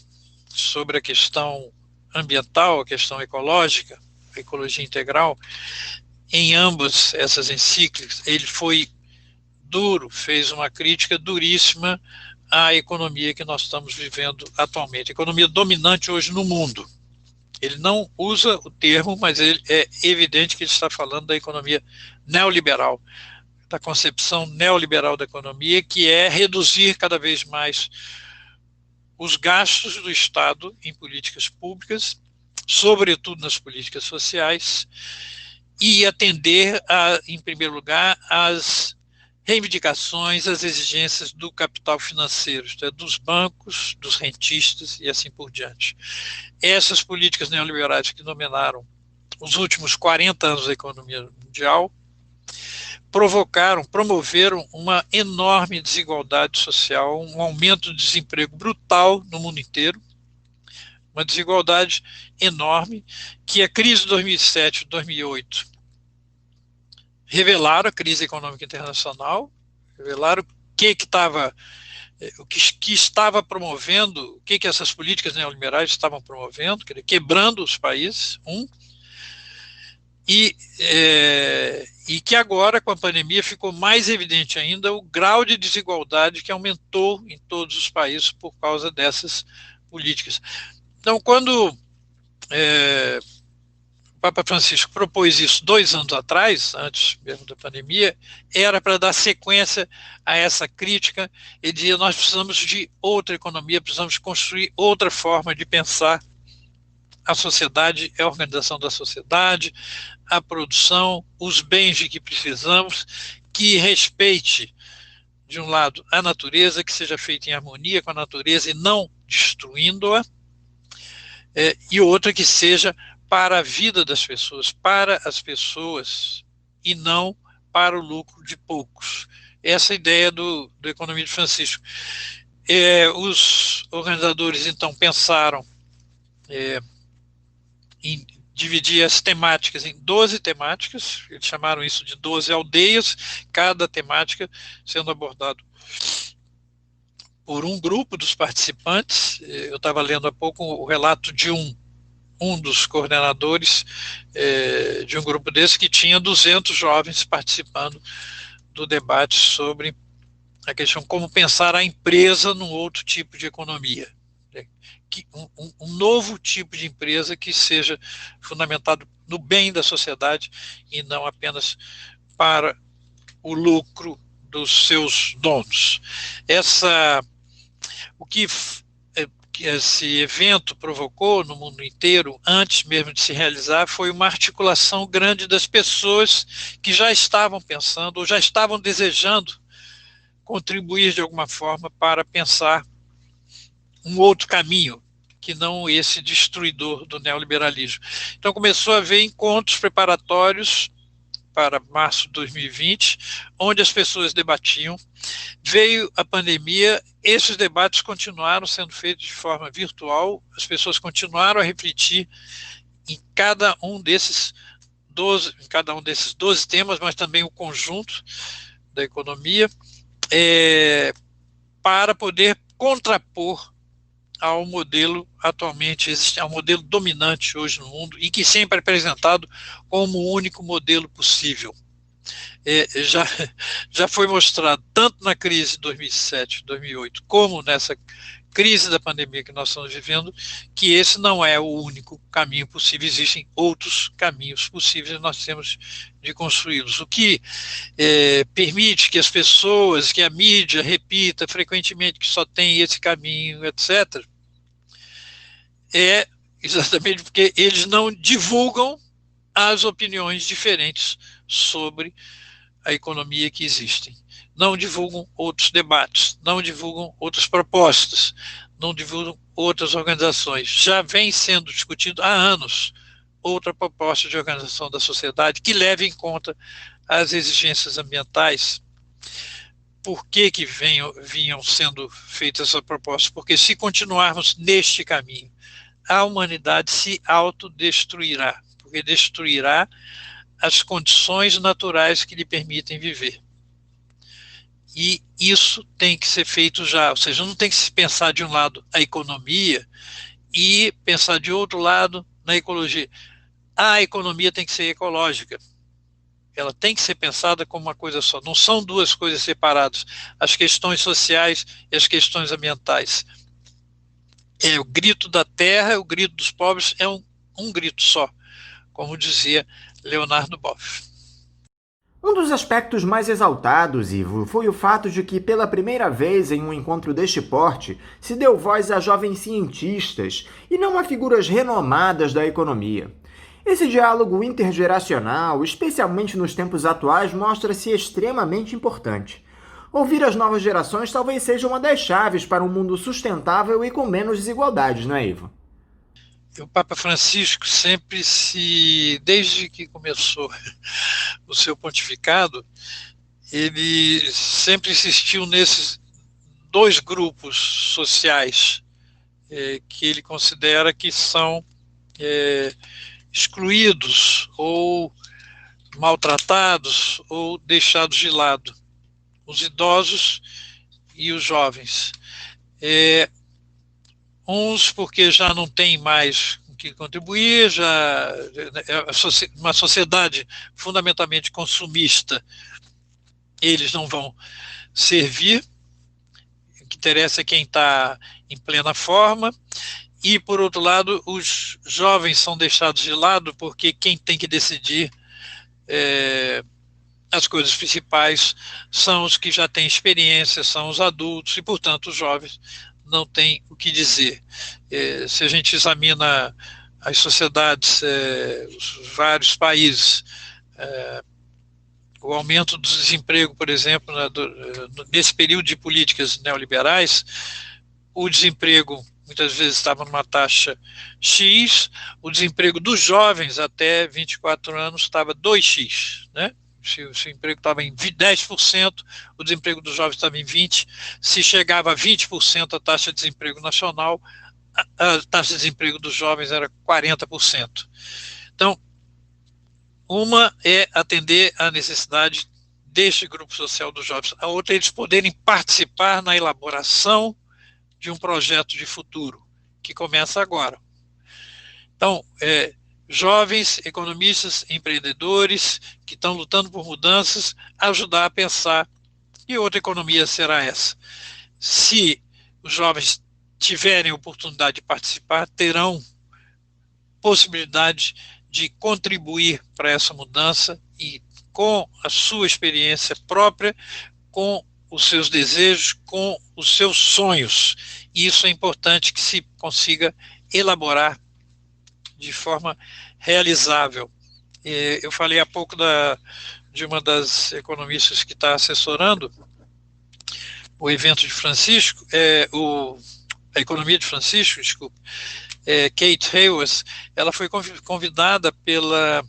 sobre a questão ambiental, a questão ecológica, a ecologia integral. Em ambas essas encíclicas, ele foi duro, fez uma crítica duríssima à economia que nós estamos vivendo atualmente, a economia dominante hoje no mundo. Ele não usa o termo, mas é evidente que ele está falando da economia neoliberal, da concepção neoliberal da economia, que é reduzir cada vez mais os gastos do Estado em políticas públicas, sobretudo nas políticas sociais, e atender, em primeiro lugar, às reivindicações, às exigências do capital financeiro, isto é, dos bancos, dos rentistas e assim por diante. Essas políticas neoliberais que dominaram os últimos 40 anos da economia mundial promoveram uma enorme desigualdade social, um aumento do desemprego brutal no mundo inteiro, uma desigualdade enorme, que a crise de 2007 e 2008 revelaram, a crise econômica internacional, revelaram o que estava promovendo, o que essas políticas neoliberais estavam promovendo, quebrando os países, e que agora, com a pandemia, ficou mais evidente ainda o grau de desigualdade que aumentou em todos os países por causa dessas políticas. Então, quando o Papa Francisco propôs isso 2 anos atrás, antes mesmo da pandemia, era para dar sequência a essa crítica. Ele dizia: nós precisamos de outra economia, precisamos construir outra forma de pensar a sociedade, a organização da sociedade, a produção, os bens de que precisamos, que respeite, de um lado, a natureza, que seja feita em harmonia com a natureza e não destruindo-a, e outra que seja para a vida das pessoas, para as pessoas, e não para o lucro de poucos. Essa é a ideia do Economia de Francisco. Os organizadores, então, pensaram em dividir as temáticas em 12 temáticas, eles chamaram isso de 12 aldeias, cada temática sendo abordado por um grupo dos participantes. Eu estava lendo há pouco o relato de um dos coordenadores de um grupo desse, que tinha 200 jovens participando do debate sobre a questão como pensar a empresa num outro tipo de economia. Um novo tipo de empresa que seja fundamentado no bem da sociedade e não apenas para o lucro dos seus donos. O que esse evento provocou no mundo inteiro, antes mesmo de se realizar, foi uma articulação grande das pessoas que já estavam pensando ou já estavam desejando contribuir de alguma forma para pensar um outro caminho, que não esse destruidor do neoliberalismo. Então começou a haver encontros preparatórios para março de 2020, onde as pessoas debatiam. Veio a pandemia, esses debates continuaram sendo feitos de forma virtual, as pessoas continuaram a refletir em cada um desses 12 temas, mas também o conjunto da economia, para poder contrapor ao modelo atualmente existente, ao modelo dominante hoje no mundo, e que sempre é apresentado como o único modelo possível. Já foi mostrado, tanto na crise de 2007, 2008, como nessa crise da pandemia que nós estamos vivendo, que esse não é o único caminho possível, existem outros caminhos possíveis e nós temos de construí-los. O que permite que as pessoas, que a mídia repita frequentemente que só tem esse caminho, etc., é exatamente porque eles não divulgam as opiniões diferentes sobre a economia que existem. Não divulgam outros debates, não divulgam outras propostas, não divulgam outras organizações. Já vem sendo discutido há anos outra proposta de organização da sociedade que leve em conta as exigências ambientais. Por que vinham sendo feitas essas propostas? Porque se continuarmos neste caminho, a humanidade se autodestruirá, porque destruirá as condições naturais que lhe permitem viver. E isso tem que ser feito já, ou seja, não tem que se pensar de um lado a economia e pensar de outro lado na ecologia. A economia tem que ser ecológica. Ela tem que ser pensada como uma coisa só. Não são duas coisas separadas. As questões sociais e as questões ambientais. É o grito da terra, o grito dos pobres é um grito só, como dizia Leonardo Boff. Um dos aspectos mais exaltados, Ivo, foi o fato de que, pela primeira vez em um encontro deste porte, se deu voz a jovens cientistas e não a figuras renomadas da economia. Esse diálogo intergeracional, especialmente nos tempos atuais, mostra-se extremamente importante. Ouvir as novas gerações talvez seja uma das chaves para um mundo sustentável e com menos desigualdades, não é, Ivo? O Papa Francisco sempre desde que começou o seu pontificado, ele sempre insistiu nesses dois grupos sociais que ele considera que são excluídos ou maltratados ou deixados de lado, os idosos e os jovens. Uns porque já não tem mais o que contribuir, já uma sociedade fundamentalmente consumista, eles não vão servir, o que interessa é quem está em plena forma, e por outro lado os jovens são deixados de lado porque quem tem que decidir as coisas principais são os que já têm experiência, são os adultos, e portanto os jovens não tem o que dizer. Se a gente examina as sociedades, os vários países, o aumento do desemprego, por exemplo, nesse período de políticas neoliberais, o desemprego muitas vezes estava numa taxa X, o desemprego dos jovens até 24 anos estava 2x, né? Se o emprego estava em 10%, o desemprego dos jovens estava em 20%. Se chegava a 20% a taxa de desemprego nacional, a taxa de desemprego dos jovens era 40%. Então, uma é atender à necessidade deste grupo social dos jovens. A outra é eles poderem participar na elaboração de um projeto de futuro, que começa agora. Então, jovens, economistas, empreendedores que estão lutando por mudanças, ajudar a pensar. E outra economia será essa. Se os jovens tiverem oportunidade de participar, terão possibilidade de contribuir para essa mudança e com a sua experiência própria, com os seus desejos, com os seus sonhos. E isso é importante que se consiga elaborar de forma realizável. Eu falei há pouco de uma das economistas que está assessorando o evento de Francisco, a economia de Francisco, desculpe, Kate Haworth. Ela foi convidada pela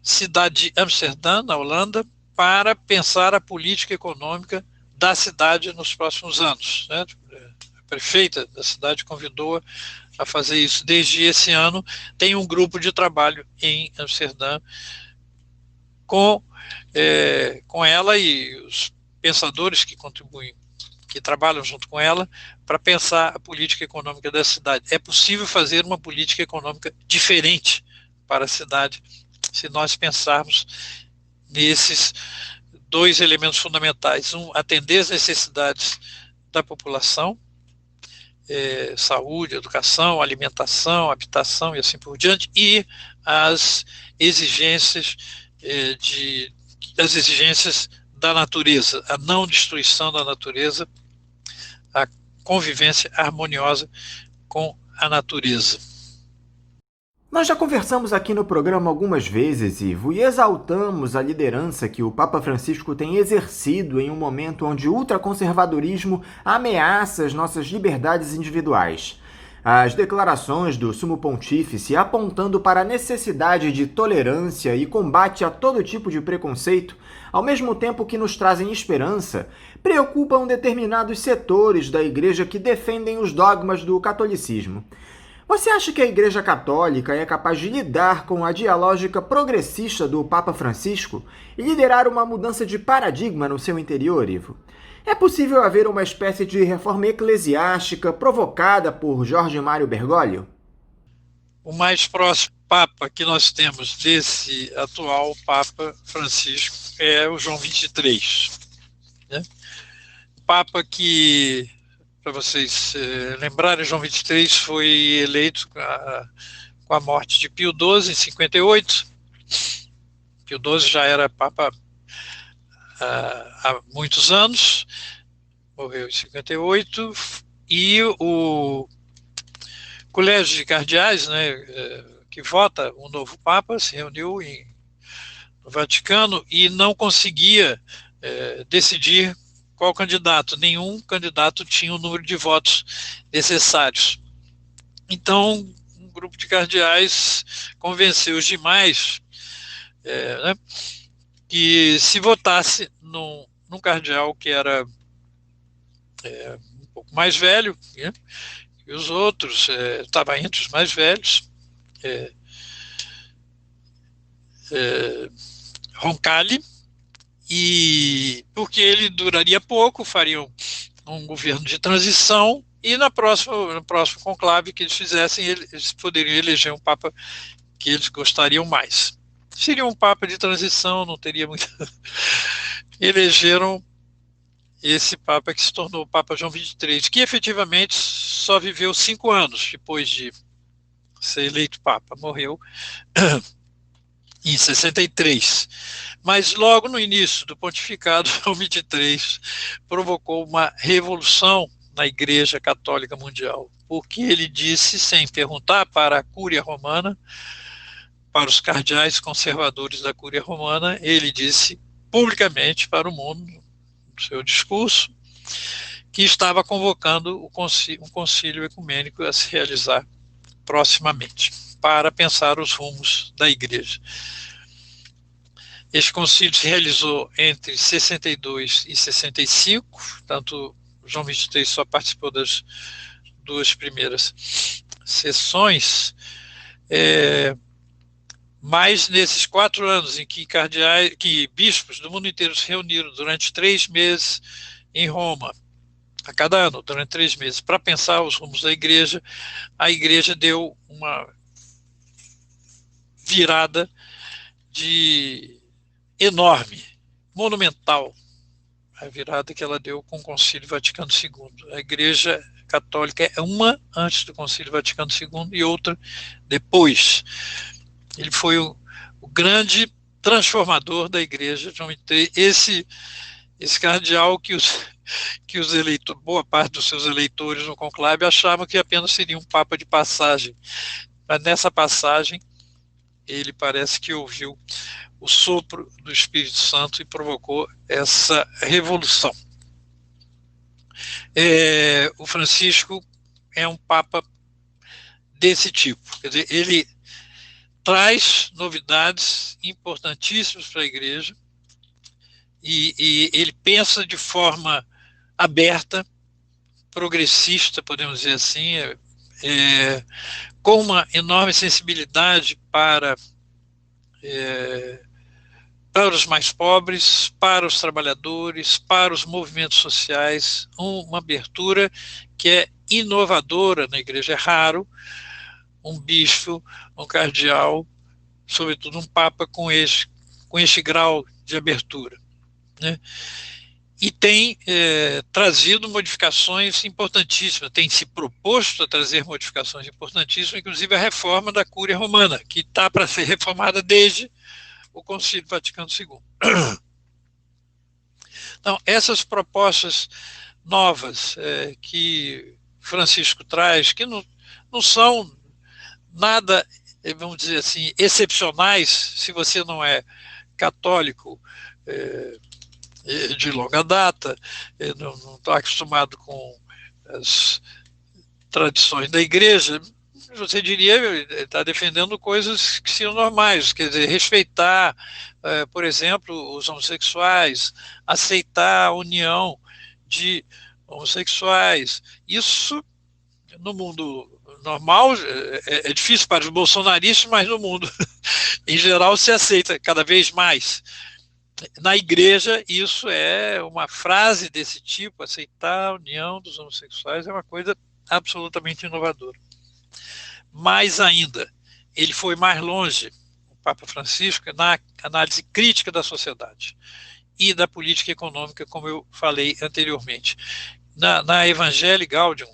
cidade de Amsterdã, na Holanda, para pensar a política econômica da cidade nos próximos anos, né? A prefeita da cidade convidou-a a fazer isso. Desde esse ano tem um grupo de trabalho em Amsterdã com ela e os pensadores que contribuem, que trabalham junto com ela, para pensar a política econômica da cidade. É possível fazer uma política econômica diferente para a cidade se nós pensarmos nesses dois elementos fundamentais. Um, atender as necessidades da população, saúde, educação, alimentação, habitação e assim por diante, e as exigências da natureza, a não destruição da natureza, a convivência harmoniosa com a natureza. Nós já conversamos aqui no programa algumas vezes, Ivo, e exaltamos a liderança que o Papa Francisco tem exercido em um momento onde o ultraconservadorismo ameaça as nossas liberdades individuais. As declarações do Sumo Pontífice apontando para a necessidade de tolerância e combate a todo tipo de preconceito, ao mesmo tempo que nos trazem esperança, preocupam determinados setores da Igreja que defendem os dogmas do catolicismo. Você acha que a Igreja Católica é capaz de lidar com a dialógica progressista do Papa Francisco e liderar uma mudança de paradigma no seu interior, Ivo? É possível haver uma espécie de reforma eclesiástica provocada por Jorge Mário Bergoglio? O mais próximo Papa que nós temos desse atual Papa Francisco é o João XXIII, né? Papa que, para vocês lembrarem, João XXIII foi eleito com a morte de Pio XII em 58. Pio XII já era Papa há muitos anos, morreu em 58, e o Colégio de Cardeais, né, que vota um novo Papa, se reuniu no Vaticano e não conseguia decidir qual candidato. Nenhum candidato tinha o número de votos necessários. Então, um grupo de cardeais convenceu os demais, né, que se votasse num cardeal que era um pouco mais velho, né, e os outros estavam entre os mais velhos, Roncalli, e porque ele duraria pouco, fariam um governo de transição, e no próximo conclave que eles fizessem, eles poderiam eleger um Papa que eles gostariam mais. Seria um Papa de transição, não teria muito... Elegeram esse Papa que se tornou o Papa João XXIII, que efetivamente só viveu 5 anos depois de ser eleito Papa. Morreu em 63. Mas logo no início do pontificado, João XXIII provocou uma revolução na Igreja Católica Mundial, porque ele disse, sem perguntar, para a Cúria Romana, para os cardeais conservadores da Cúria Romana, ele disse publicamente para o mundo, no seu discurso, que estava convocando um concílio ecumênico a se realizar proximamente, para pensar os rumos da Igreja. Este concílio se realizou entre 62 e 65, tanto João XXIII só participou das 2 primeiras sessões, mas nesses 4 anos em que bispos do mundo inteiro se reuniram durante 3 meses em Roma, a cada ano, durante 3 meses, para pensar os rumos da Igreja, a Igreja deu uma virada enorme, monumental, a virada que ela deu com o Concílio Vaticano II. A Igreja Católica é uma antes do Concílio Vaticano II e outra depois. Ele foi o grande transformador da Igreja, João XXIII, esse cardeal que os eleitores, boa parte dos seus eleitores no conclave achavam que apenas seria um Papa de passagem. Mas nessa passagem, ele parece que ouviu o sopro do Espírito Santo e provocou essa revolução. O Francisco é um Papa desse tipo, quer dizer, ele traz novidades importantíssimas para a Igreja e ele pensa de forma aberta, progressista, podemos dizer assim, com uma enorme sensibilidade para os mais pobres, para os trabalhadores, para os movimentos sociais, uma abertura que é inovadora na Igreja. É raro um bispo, um cardeal, sobretudo um Papa com este grau de abertura, né? E tem trazido modificações importantíssimas, tem se proposto a trazer modificações importantíssimas, inclusive a reforma da Cúria Romana, que está para ser reformada desde o Concílio Vaticano II. Então, essas propostas novas que Francisco traz, que não são nada, vamos dizer assim, excepcionais, se você não é católico de longa data, não está acostumado com as tradições da igreja, você diria, está defendendo coisas que são normais, quer dizer, respeitar, por exemplo, os homossexuais, aceitar a união de homossexuais. Isso, no mundo normal, é difícil para os bolsonaristas, mas no mundo, em geral, se aceita cada vez mais. Na igreja, isso é uma frase desse tipo, aceitar a união dos homossexuais é uma coisa absolutamente inovadora. Mais ainda, ele foi mais longe, o Papa Francisco, na análise crítica da sociedade e da política econômica, como eu falei anteriormente. Na Evangelii Gaudium,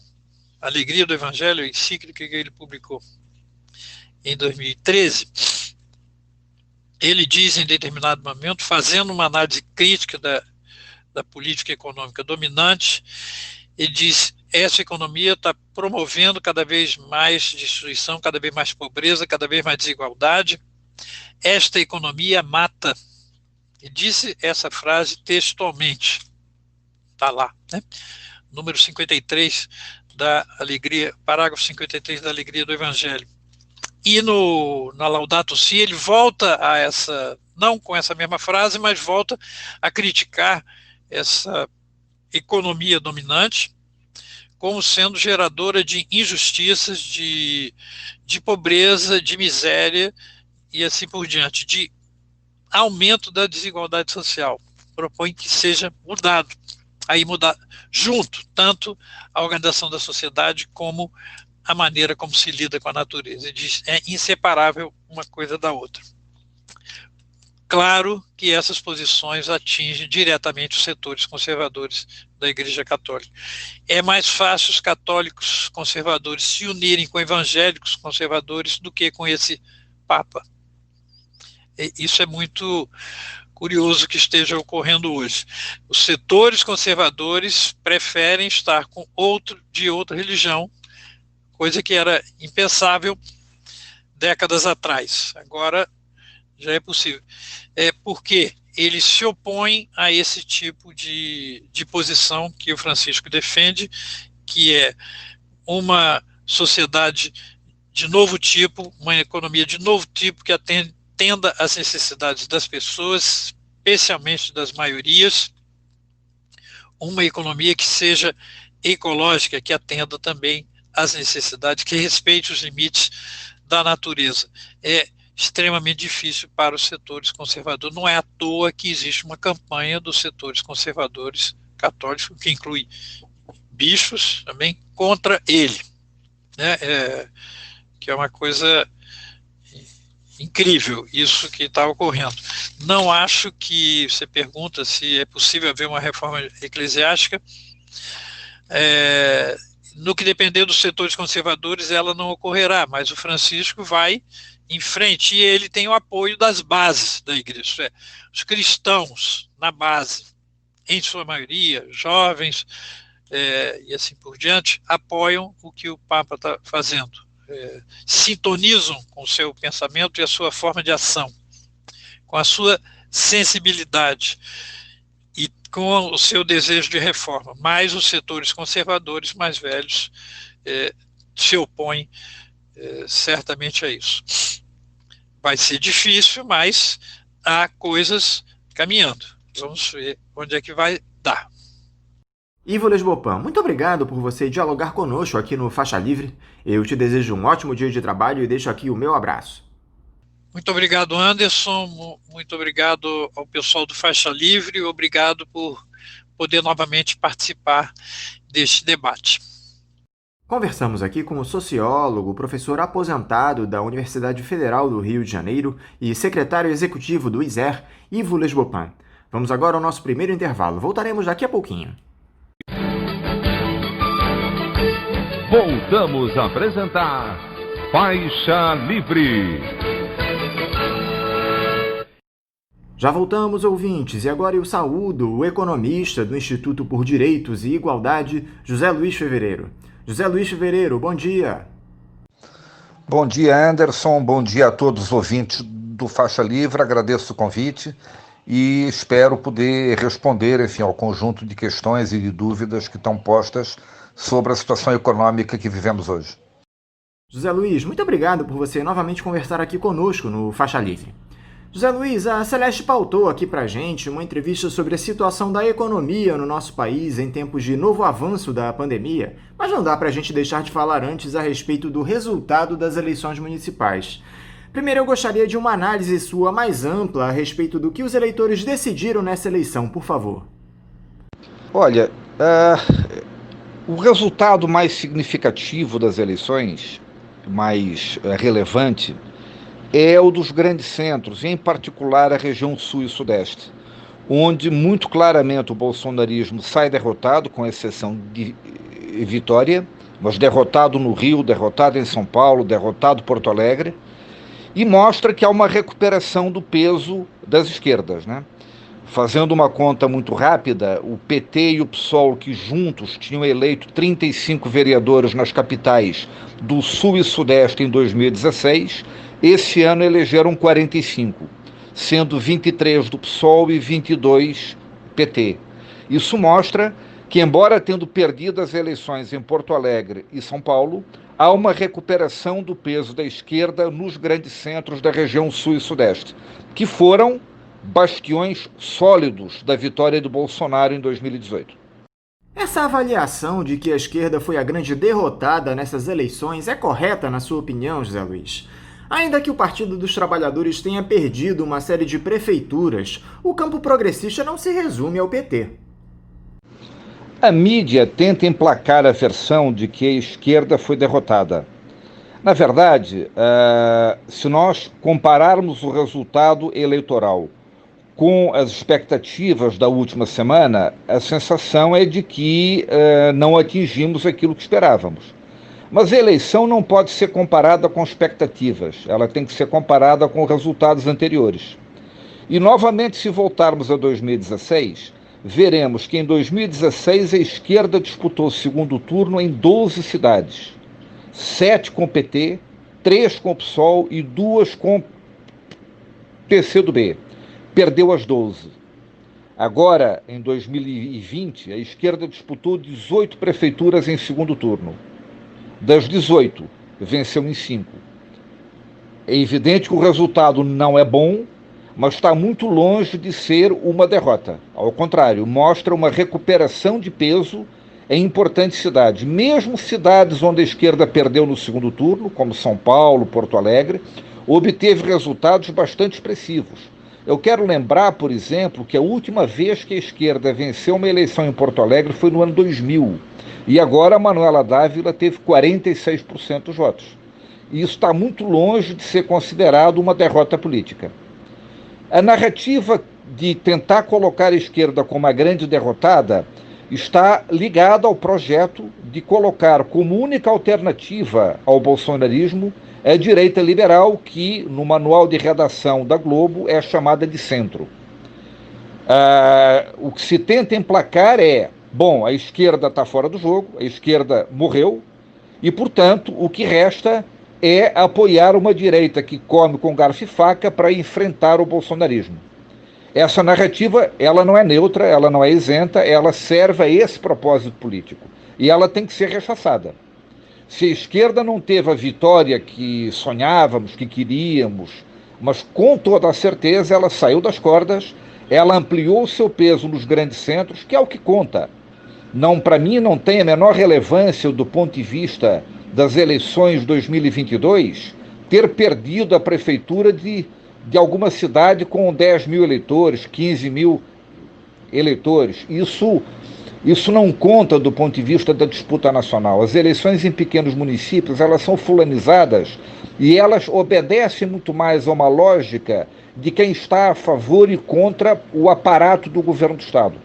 Alegria do Evangelho, encíclica que ele publicou em 2013, ele diz em determinado momento, fazendo uma análise crítica da política econômica dominante, ele diz: essa economia está promovendo cada vez mais destruição, cada vez mais pobreza, cada vez mais desigualdade. Esta economia mata. Ele disse essa frase textualmente. Está lá, né? Número 53 da Alegria, parágrafo 53 da Alegria do Evangelho. E na Laudato Si ele volta a essa, não com essa mesma frase, mas volta a criticar essa economia dominante como sendo geradora de injustiças, de pobreza, de miséria e assim por diante, de aumento da desigualdade social. Propõe que seja mudado. Aí mudar junto, tanto a organização da sociedade como a maneira como se lida com a natureza. Ele diz, é inseparável uma coisa da outra. Claro que essas posições atingem diretamente os setores conservadores da Igreja Católica. É mais fácil os católicos conservadores se unirem com evangélicos conservadores do que com esse Papa. Isso é muito curioso que esteja ocorrendo hoje. Os setores conservadores preferem estar com outro de outra religião, coisa que era impensável décadas atrás. Agora já é possível. É porque eles se opõem a esse tipo de posição que o Francisco defende, que é uma sociedade de novo tipo, uma economia de novo tipo que atenda às necessidades das pessoas, especialmente das maiorias, uma economia que seja ecológica, que atenda também às necessidades, que respeite os limites da natureza. É extremamente difícil para os setores conservadores. Não é à toa que existe uma campanha dos setores conservadores católicos, que inclui bispos também, contra ele, né? Que é uma coisa incrível isso que está ocorrendo. Não acho que, você pergunta se é possível haver uma reforma eclesiástica, no que depender dos setores conservadores ela não ocorrerá, mas o Francisco vai em frente e ele tem o apoio das bases da igreja, os cristãos na base, em sua maioria, jovens e assim por diante, apoiam o que o Papa está fazendo. Sintonizam com o seu pensamento e a sua forma de ação, com a sua sensibilidade e com o seu desejo de reforma. Mas os setores conservadores mais velhos se opõem certamente a isso. Vai ser difícil, mas há coisas caminhando. Vamos ver onde é que vai dar. Ivo Lesbopan, muito obrigado por você dialogar conosco aqui no Faixa Livre. Eu te desejo um ótimo dia de trabalho e deixo aqui o meu abraço. Muito obrigado, Anderson. Muito obrigado ao pessoal do Faixa Livre. Obrigado por poder novamente participar deste debate. Conversamos aqui com o sociólogo, professor aposentado da Universidade Federal do Rio de Janeiro e secretário executivo do ISER, Ivo Lesbopan. Vamos agora ao nosso primeiro intervalo. Voltaremos daqui a pouquinho. Voltamos a apresentar Faixa Livre. Já voltamos, ouvintes, e agora eu saúdo o economista do Instituto por Direitos e Igualdade, José Luiz Fevereiro. José Luiz Fevereiro, bom dia. Bom dia, Anderson. Bom dia a todos os ouvintes do Faixa Livre. Agradeço o convite e espero poder responder, ao conjunto de questões e de dúvidas que estão postas sobre a situação econômica que vivemos hoje. José Luiz, muito obrigado por você novamente conversar aqui conosco no Faixa Livre. José Luiz, a Celeste pautou aqui pra gente uma entrevista sobre a situação da economia no nosso país em tempos de novo avanço da pandemia, mas não dá pra gente deixar de falar antes a respeito do resultado das eleições municipais. Primeiro, eu gostaria de uma análise sua mais ampla a respeito do que os eleitores decidiram nessa eleição, por favor. Olha, o resultado mais significativo das eleições, mais relevante, é o dos grandes centros, em particular a região sul e sudeste, onde muito claramente o bolsonarismo sai derrotado, com exceção de Vitória, mas derrotado no Rio, derrotado em São Paulo, derrotado em Porto Alegre, e mostra que há uma recuperação do peso das esquerdas, né? Fazendo uma conta muito rápida, o PT e o PSOL, que juntos tinham eleito 35 vereadores nas capitais do Sul e Sudeste em 2016, esse ano elegeram 45, sendo 23 do PSOL e 22 PT. Isso mostra que, embora tendo perdido as eleições em Porto Alegre e São Paulo, há uma recuperação do peso da esquerda nos grandes centros da região Sul e Sudeste, que foram bastiões sólidos da vitória do Bolsonaro em 2018. Essa avaliação de que a esquerda foi a grande derrotada nessas eleições é correta, na sua opinião, José Luiz? Ainda que o Partido dos Trabalhadores tenha perdido uma série de prefeituras, o campo progressista não se resume ao PT. A mídia tenta emplacar a versão de que a esquerda foi derrotada. Na verdade, se nós compararmos o resultado eleitoral com as expectativas da última semana, a sensação é de que não atingimos aquilo que esperávamos. Mas a eleição não pode ser comparada com expectativas, ela tem que ser comparada com resultados anteriores. E, novamente, se voltarmos a 2016, veremos que em 2016 a esquerda disputou o segundo turno em 12 cidades, 7 com PT, 3 com o PSOL e 2 com PCdoB. Perdeu as 12. Agora, em 2020, a esquerda disputou 18 prefeituras em segundo turno. Das 18, venceu em 5. É evidente que o resultado não é bom, mas está muito longe de ser uma derrota. Ao contrário, mostra uma recuperação de peso em importantes cidades. Mesmo cidades onde a esquerda perdeu no segundo turno, como São Paulo, Porto Alegre, obteve resultados bastante expressivos. Eu quero lembrar, por exemplo, que a última vez que a esquerda venceu uma eleição em Porto Alegre foi no ano 2000. E agora a Manuela Dávila teve 46% dos votos. E isso está muito longe de ser considerado uma derrota política. A narrativa de tentar colocar a esquerda como a grande derrotada está ligada ao projeto de colocar como única alternativa ao bolsonarismo a direita liberal, que no manual de redação da Globo é chamada de centro. O que se tenta emplacar é, bom, a esquerda está fora do jogo, a esquerda morreu, e, portanto, o que resta é apoiar uma direita que come com garfo e faca para enfrentar o bolsonarismo. Essa narrativa, ela não é neutra, ela não é isenta, ela serve a esse propósito político. E ela tem que ser rechaçada. Se a esquerda não teve a vitória que sonhávamos, que queríamos, mas com toda a certeza ela saiu das cordas, ela ampliou o seu peso nos grandes centros, que é o que conta. Não, para mim, não tem a menor relevância do ponto de vista das eleições de 2022 ter perdido a prefeitura de alguma cidade com 10 mil eleitores, 15 mil eleitores. Isso não conta do ponto de vista da disputa nacional. As eleições em pequenos municípios, elas são fulanizadas e elas obedecem muito mais a uma lógica de quem está a favor e contra o aparato do governo do Estado.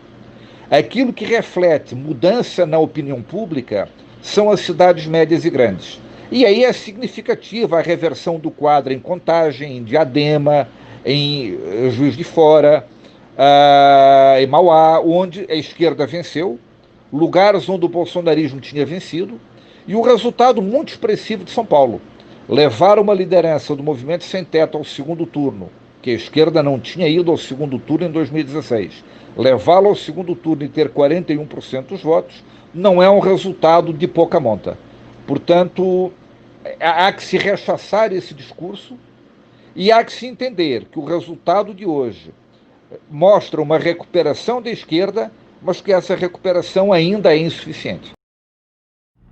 Aquilo que reflete mudança na opinião pública são as cidades médias e grandes. E aí é significativa a reversão do quadro em Contagem, em Diadema, em Juiz de Fora, em Mauá, onde a esquerda venceu, lugares onde o bolsonarismo tinha vencido, e o resultado muito expressivo de São Paulo. Levar uma liderança do Movimento Sem Teto ao segundo turno, que a esquerda não tinha ido ao segundo turno em 2016. Levá-la ao segundo turno e ter 41% dos votos não é um resultado de pouca monta. Portanto, há que se rechaçar esse discurso e há que se entender que o resultado de hoje mostra uma recuperação da esquerda, mas que essa recuperação ainda é insuficiente.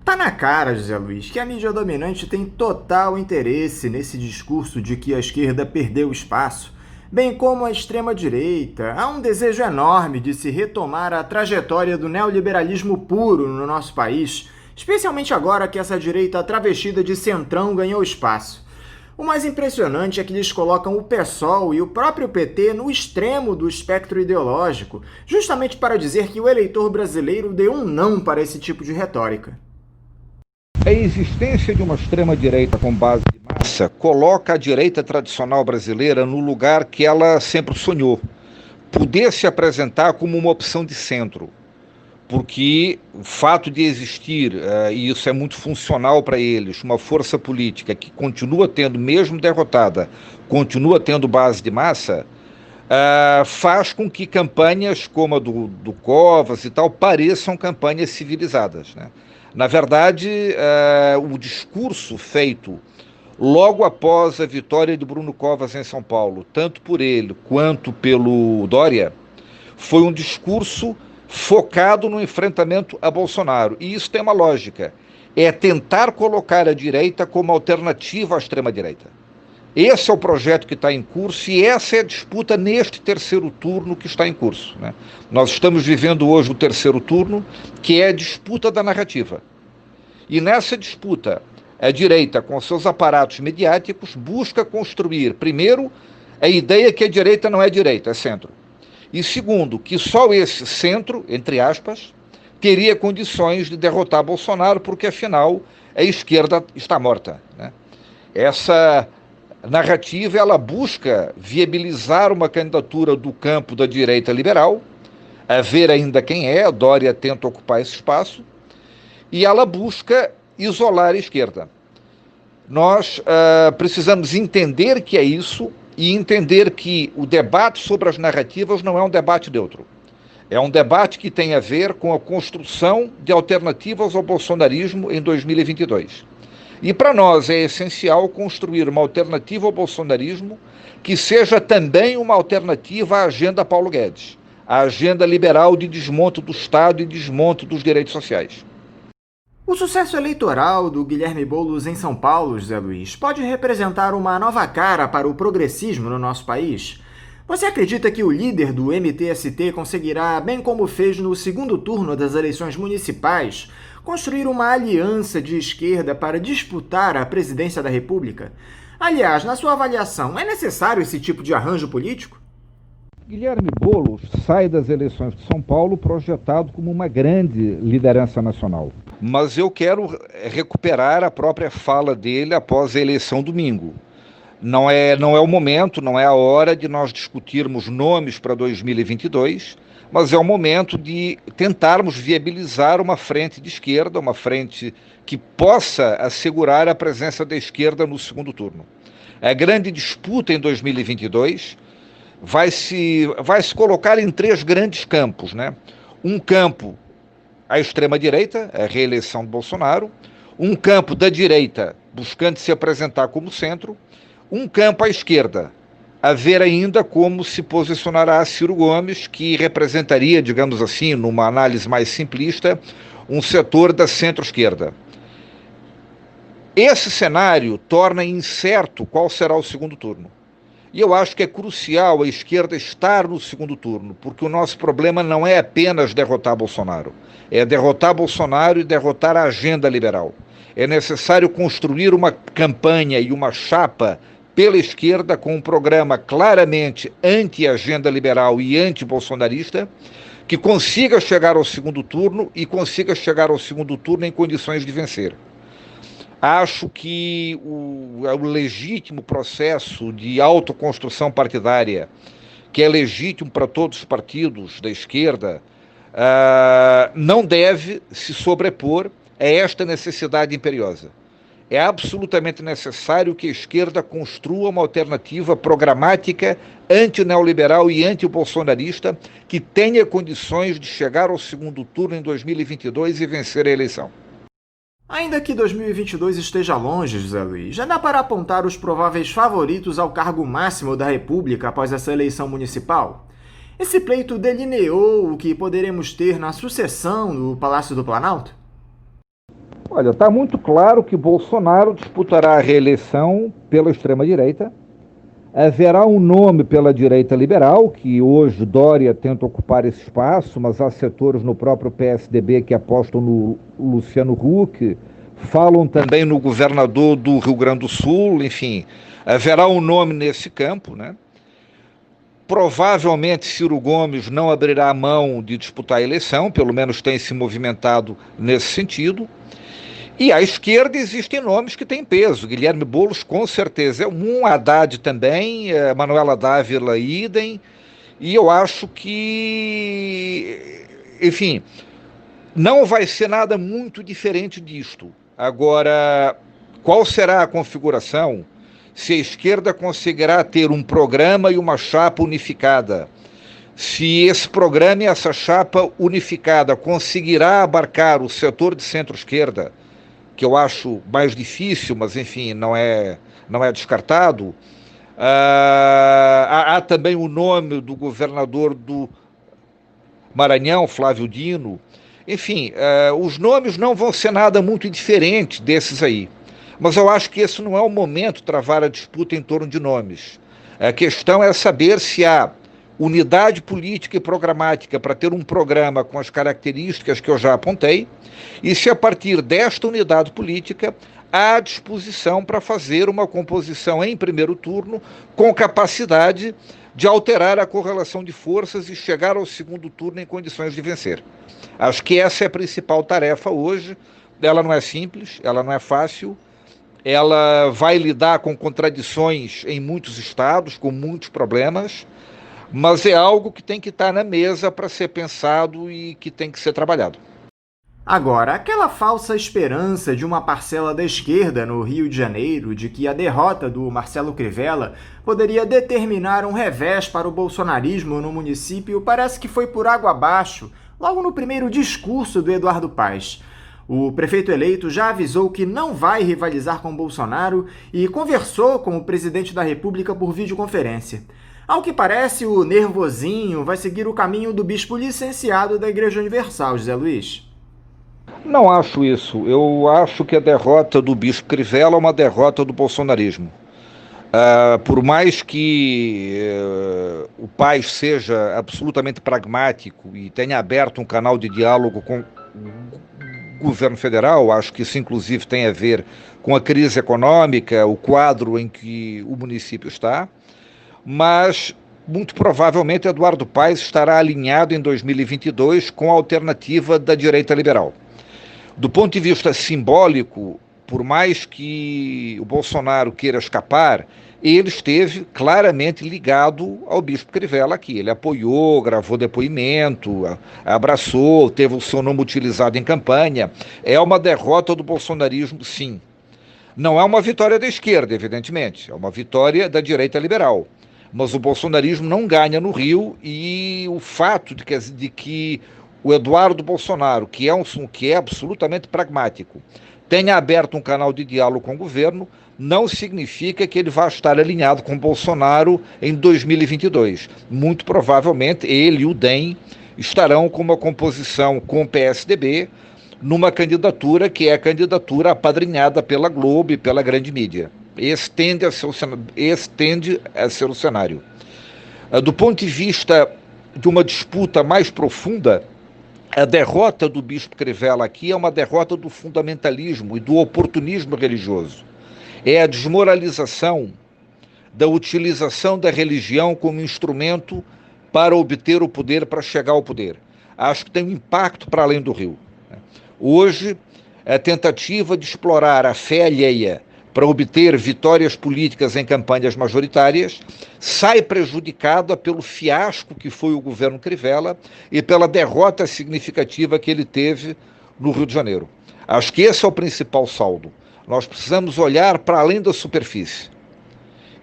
Tá na cara, José Luiz, que a mídia dominante tem total interesse nesse discurso de que a esquerda perdeu espaço, bem como a extrema-direita. Há um desejo enorme de se retomar a trajetória do neoliberalismo puro no nosso país, especialmente agora que essa direita travestida de centrão ganhou espaço. O mais impressionante é que eles colocam o PSOL e o próprio PT no extremo do espectro ideológico, justamente para dizer que o eleitor brasileiro deu um não para esse tipo de retórica. A existência de uma extrema-direita com base de massa coloca a direita tradicional brasileira no lugar que ela sempre sonhou, poder se apresentar como uma opção de centro. Porque o fato de existir, e isso é muito funcional para eles, uma força política que continua tendo, mesmo derrotada, continua tendo base de massa, faz com que campanhas como a do Covas e tal pareçam campanhas civilizadas, né? Na verdade, o discurso feito logo após a vitória de Bruno Covas em São Paulo, tanto por ele quanto pelo Dória, foi um discurso focado no enfrentamento a Bolsonaro. E isso tem uma lógica, é tentar colocar a direita como alternativa à extrema-direita. Esse é o projeto que está em curso e essa é a disputa neste terceiro turno que está em curso, né? Nós estamos vivendo hoje o terceiro turno, que é a disputa da narrativa. E nessa disputa, a direita, com seus aparatos mediáticos, busca construir, primeiro, a ideia que a direita não é direita, é centro. E segundo, que só esse centro, entre aspas, teria condições de derrotar Bolsonaro, porque afinal a esquerda está morta, né? Essa narrativa, ela busca viabilizar uma candidatura do campo da direita liberal, a ver ainda quem é, a Dória tenta ocupar esse espaço, e ela busca isolar a esquerda. Nós precisamos entender que é isso e entender que o debate sobre as narrativas não é um debate neutro. É um debate que tem a ver com a construção de alternativas ao bolsonarismo em 2022. E para nós é essencial construir uma alternativa ao bolsonarismo que seja também uma alternativa à agenda Paulo Guedes, a agenda liberal de desmonte do Estado e desmonte dos direitos sociais. O sucesso eleitoral do Guilherme Boulos em São Paulo, José Luiz, pode representar uma nova cara para o progressismo no nosso país? Você acredita que o líder do MTST conseguirá, bem como fez no segundo turno das eleições municipais, construir uma aliança de esquerda para disputar a presidência da República? Aliás, na sua avaliação, é necessário esse tipo de arranjo político? Guilherme Boulos sai das eleições de São Paulo projetado como uma grande liderança nacional. Mas eu quero recuperar a própria fala dele após a eleição domingo. Não é o momento, não é a hora de nós discutirmos nomes para 2022, mas é o momento de tentarmos viabilizar uma frente de esquerda, uma frente que possa assegurar a presença da esquerda no segundo turno. A grande disputa em 2022 vai se colocar em três grandes campos, né? Um campo, a extrema-direita, a reeleição de Bolsonaro. Um campo da direita, buscando se apresentar como centro. Um campo à esquerda, a ver ainda como se posicionará Ciro Gomes, que representaria, digamos assim, numa análise mais simplista, um setor da centro-esquerda. Esse cenário torna incerto qual será o segundo turno. E eu acho que é crucial a esquerda estar no segundo turno, porque o nosso problema não é apenas derrotar Bolsonaro, é derrotar Bolsonaro e derrotar a agenda liberal. É necessário construir uma campanha e uma chapa pela esquerda com um programa claramente anti-agenda liberal e anti-bolsonarista, que consiga chegar ao segundo turno e consiga chegar ao segundo turno em condições de vencer. Acho que o legítimo processo de autoconstrução partidária, que é legítimo para todos os partidos da esquerda, não deve se sobrepor a esta necessidade imperiosa. é absolutamente necessário que a esquerda construa uma alternativa programática anti-neoliberal e anti-bolsonarista que tenha condições de chegar ao segundo turno em 2022 e vencer a eleição. Ainda que 2022 esteja longe, José Luiz, já dá para apontar os prováveis favoritos ao cargo máximo da República após essa eleição municipal? Esse pleito delineou o que poderemos ter na sucessão no Palácio do Planalto? Olha, está muito claro que Bolsonaro disputará a reeleição pela extrema-direita. Haverá um nome pela direita liberal, que hoje Dória tenta ocupar esse espaço, mas há setores no próprio PSDB que apostam no Luciano Huck, falam também no governador do Rio Grande do Sul, enfim, haverá um nome nesse campo, né? Provavelmente Ciro Gomes não abrirá a mão de disputar a eleição, pelo menos tem se movimentado nesse sentido. E à esquerda existem nomes que têm peso. Guilherme Boulos, com certeza, é um. Haddad também, Manuela Dávila, idem. E eu acho que, enfim, não vai ser nada muito diferente disto. Agora, qual será a configuração? Se a esquerda conseguirá ter um programa e uma chapa unificada, se esse programa e essa chapa unificada conseguirá abarcar o setor de centro-esquerda, que eu acho mais difícil, mas enfim, não é descartado. Há também o nome do governador do Maranhão, Flávio Dino. Enfim, os nomes não vão ser nada muito diferentes desses aí. Mas eu acho que esse não é o momento de travar a disputa em torno de nomes. A questão é saber se há unidade política e programática para ter um programa com as características que eu já apontei, e se a partir desta unidade política há disposição para fazer uma composição em primeiro turno com capacidade de alterar a correlação de forças e chegar ao segundo turno em condições de vencer. Acho que essa é a principal tarefa hoje. Ela não é simples, ela não é fácil, ela vai lidar com contradições em muitos estados, com muitos problemas, mas é algo que tem que estar na mesa para ser pensado e que tem que ser trabalhado. Agora, aquela falsa esperança de uma parcela da esquerda no Rio de Janeiro de que a derrota do Marcelo Crivella poderia determinar um revés para o bolsonarismo no município parece que foi por água abaixo, logo no primeiro discurso do Eduardo Paes. O prefeito eleito já avisou que não vai rivalizar com Bolsonaro e conversou com o presidente da República por videoconferência. Ao que parece, o nervosinho vai seguir o caminho do bispo licenciado da Igreja Universal, José Luiz. Não acho isso. Eu acho que a derrota do bispo Crivella é uma derrota do bolsonarismo. Por mais que o Paes seja absolutamente pragmático e tenha aberto um canal de diálogo com o governo federal, acho que isso inclusive tem a ver com a crise econômica, o quadro em que o município está, mas muito provavelmente Eduardo Paes estará alinhado em 2022 com a alternativa da direita liberal. Do ponto de vista simbólico, por mais que o Bolsonaro queira escapar, ele esteve claramente ligado ao bispo Crivella aqui. Ele apoiou, gravou depoimento, abraçou, teve o seu nome utilizado em campanha. É uma derrota do bolsonarismo, sim. Não é uma vitória da esquerda, evidentemente, é uma vitória da direita liberal. Mas o bolsonarismo não ganha no Rio e o fato de que o Eduardo Bolsonaro, que é absolutamente pragmático, tenha aberto um canal de diálogo com o governo, não significa que ele vá estar alinhado com Bolsonaro em 2022. Muito provavelmente ele e o DEM estarão com uma composição com o PSDB numa candidatura que é a candidatura apadrinhada pela Globo e pela grande mídia. Esse tende a ser o cenário. Do ponto de vista de uma disputa mais profunda, a derrota do bispo Crivella aqui é uma derrota do fundamentalismo e do oportunismo religioso. É a desmoralização da utilização da religião como instrumento para obter o poder, para chegar ao poder. Acho que tem um impacto para além do Rio. Hoje, a tentativa de explorar a fé alheia para obter vitórias políticas em campanhas majoritárias sai prejudicada pelo fiasco que foi o governo Crivella e pela derrota significativa que ele teve no Rio de Janeiro. Acho que esse é o principal saldo. Nós precisamos olhar para além da superfície.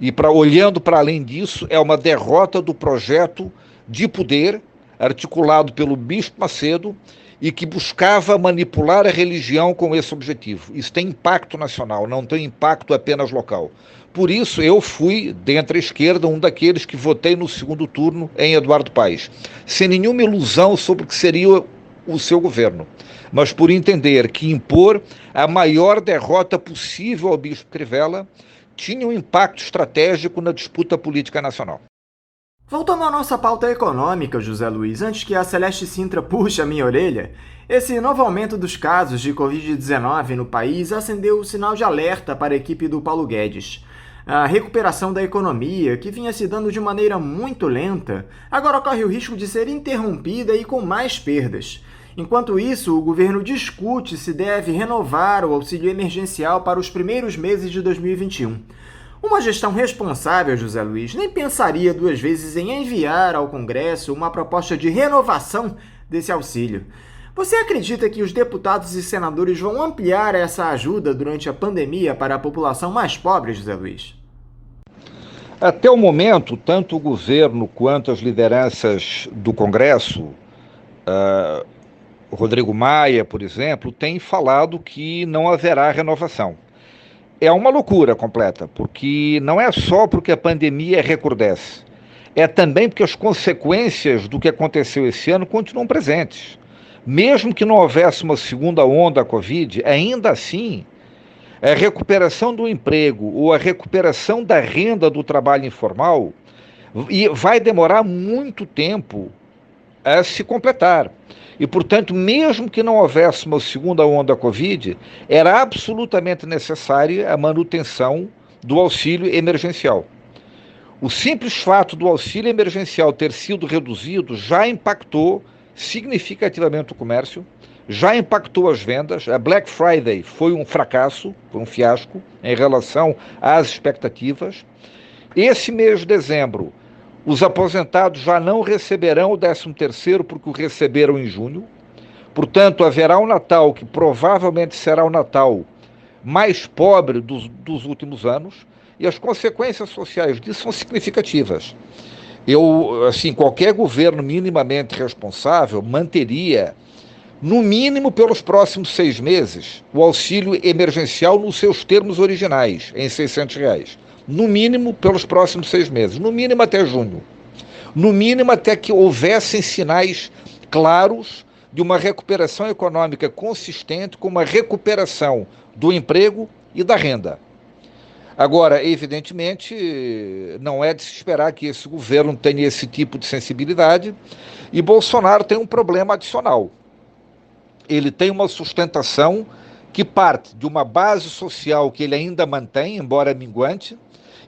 E olhando para além disso, é uma derrota do projeto de poder articulado pelo Bispo Macedo e que buscava manipular a religião com esse objetivo. Isso tem impacto nacional, não tem impacto apenas local. Por isso, eu fui, dentre a esquerda, um daqueles que votei no segundo turno em Eduardo Paes, sem nenhuma ilusão sobre o que seria o seu governo, mas por entender que impor a maior derrota possível ao Bispo Crivella tinha um impacto estratégico na disputa política nacional. Voltando à nossa pauta econômica, José Luiz, antes que a Celeste Sintra puxe a minha orelha, esse novo aumento dos casos de Covid-19 no país acendeu o sinal de alerta para a equipe do Paulo Guedes. A recuperação da economia, que vinha se dando de maneira muito lenta, agora corre o risco de ser interrompida e com mais perdas. Enquanto isso, o governo discute se deve renovar o auxílio emergencial para os primeiros meses de 2021. Uma gestão responsável, José Luiz, nem pensaria duas vezes em enviar ao Congresso uma proposta de renovação desse auxílio. Você acredita que os deputados e senadores vão ampliar essa ajuda durante a pandemia para a população mais pobre, José Luiz? Até o momento, tanto o governo quanto as lideranças do Congresso, Rodrigo Maia, por exemplo, têm falado que não haverá renovação. É uma loucura completa, porque não é só porque a pandemia recrudesce, é também porque as consequências do que aconteceu esse ano continuam presentes. Mesmo que não houvesse uma segunda onda da Covid, ainda assim, a recuperação do emprego ou a recuperação da renda do trabalho informal vai demorar muito tempo a se completar. E, portanto, mesmo que não houvesse uma segunda onda da Covid, era absolutamente necessária a manutenção do auxílio emergencial. O simples fato do auxílio emergencial ter sido reduzido já impactou significativamente o comércio, já impactou as vendas. A Black Friday foi um fracasso, foi um fiasco em relação às expectativas. Esse mês de dezembro, os aposentados já não receberão o 13º porque o receberam em junho. Portanto, haverá um Natal que provavelmente será o Natal mais pobre dos últimos anos, e as consequências sociais disso são significativas. Qualquer governo minimamente responsável manteria, no mínimo pelos próximos 6 meses, o auxílio emergencial nos seus termos originais, em R$600. No mínimo pelos próximos 6 meses, no mínimo até junho. No mínimo até que houvessem sinais claros de uma recuperação econômica consistente com uma recuperação do emprego e da renda. Agora, evidentemente, não é de se esperar que esse governo tenha esse tipo de sensibilidade, e Bolsonaro tem um problema adicional. Ele tem uma sustentação que parte de uma base social que ele ainda mantém, embora minguante,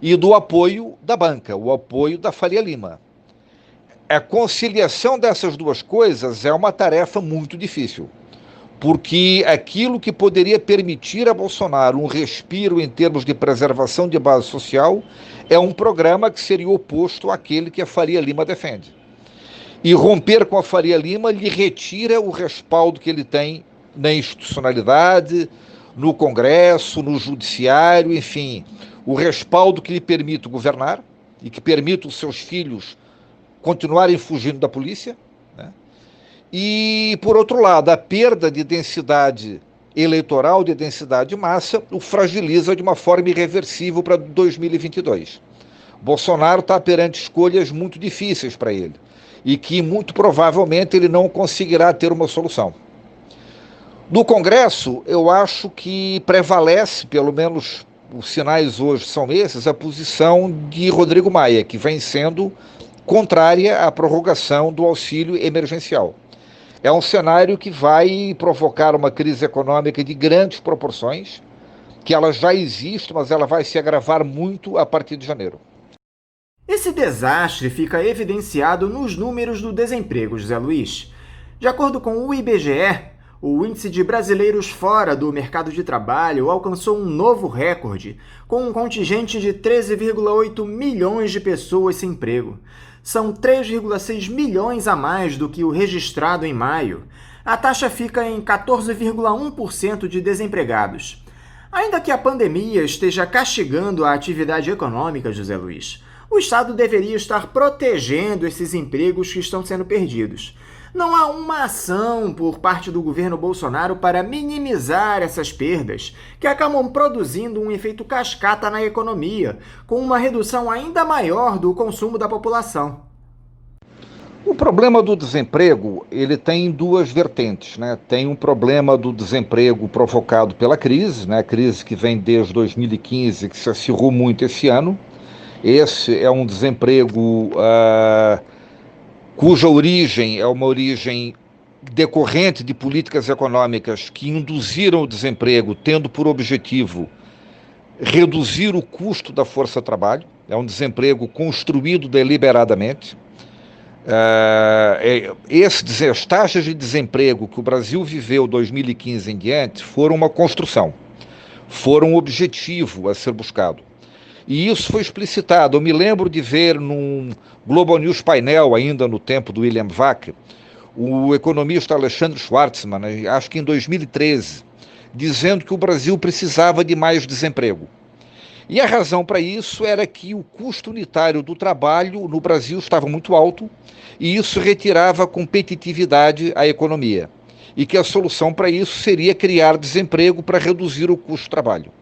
e do apoio da banca, o apoio da Faria Lima. A conciliação dessas duas coisas é uma tarefa muito difícil, porque aquilo que poderia permitir a Bolsonaro um respiro em termos de preservação de base social é um programa que seria oposto àquele que a Faria Lima defende. E romper com a Faria Lima lhe retira o respaldo que ele tem na institucionalidade, no Congresso, no Judiciário, enfim, o respaldo que lhe permite governar e que permite os seus filhos continuarem fugindo da polícia, né? E, por outro lado, a perda de densidade eleitoral, de densidade de massa, o fragiliza de uma forma irreversível para 2022. Bolsonaro está perante escolhas muito difíceis para ele e que, muito provavelmente, ele não conseguirá ter uma solução. No Congresso, eu acho que prevalece, pelo menos os sinais hoje são esses, a posição de Rodrigo Maia, que vem sendo contrária à prorrogação do auxílio emergencial. É um cenário que vai provocar uma crise econômica de grandes proporções, que ela já existe, mas ela vai se agravar muito a partir de janeiro. Esse desastre fica evidenciado nos números do desemprego, José Luiz. De acordo com o IBGE, o índice de brasileiros fora do mercado de trabalho alcançou um novo recorde, com um contingente de 13,8 milhões de pessoas sem emprego. São 3,6 milhões a mais do que o registrado em maio. A taxa fica em 14,1% de desempregados. Ainda que a pandemia esteja castigando a atividade econômica, José Luiz, o Estado deveria estar protegendo esses empregos que estão sendo perdidos. Não há uma ação por parte do governo Bolsonaro para minimizar essas perdas, que acabam produzindo um efeito cascata na economia, com uma redução ainda maior do consumo da população. O problema do desemprego, ele tem duas vertentes, né? Tem um problema do desemprego provocado pela crise, né? A crise que vem desde 2015, que se acirrou muito esse ano. Esse é um desemprego cuja origem é uma origem decorrente de políticas econômicas que induziram o desemprego, tendo por objetivo reduzir o custo da força-trabalho. É um desemprego construído deliberadamente. As taxas de desemprego que o Brasil viveu 2015 em diante foram uma construção, foram um objetivo a ser buscado. E isso foi explicitado. Eu me lembro de ver num Globo News painel, ainda no tempo do William Vac, o economista Alexandre Schwartzman, acho que em 2013, dizendo que o Brasil precisava de mais desemprego. E a razão para isso era que o custo unitário do trabalho no Brasil estava muito alto e isso retirava competitividade à economia. E que a solução para isso seria criar desemprego para reduzir o custo do trabalho.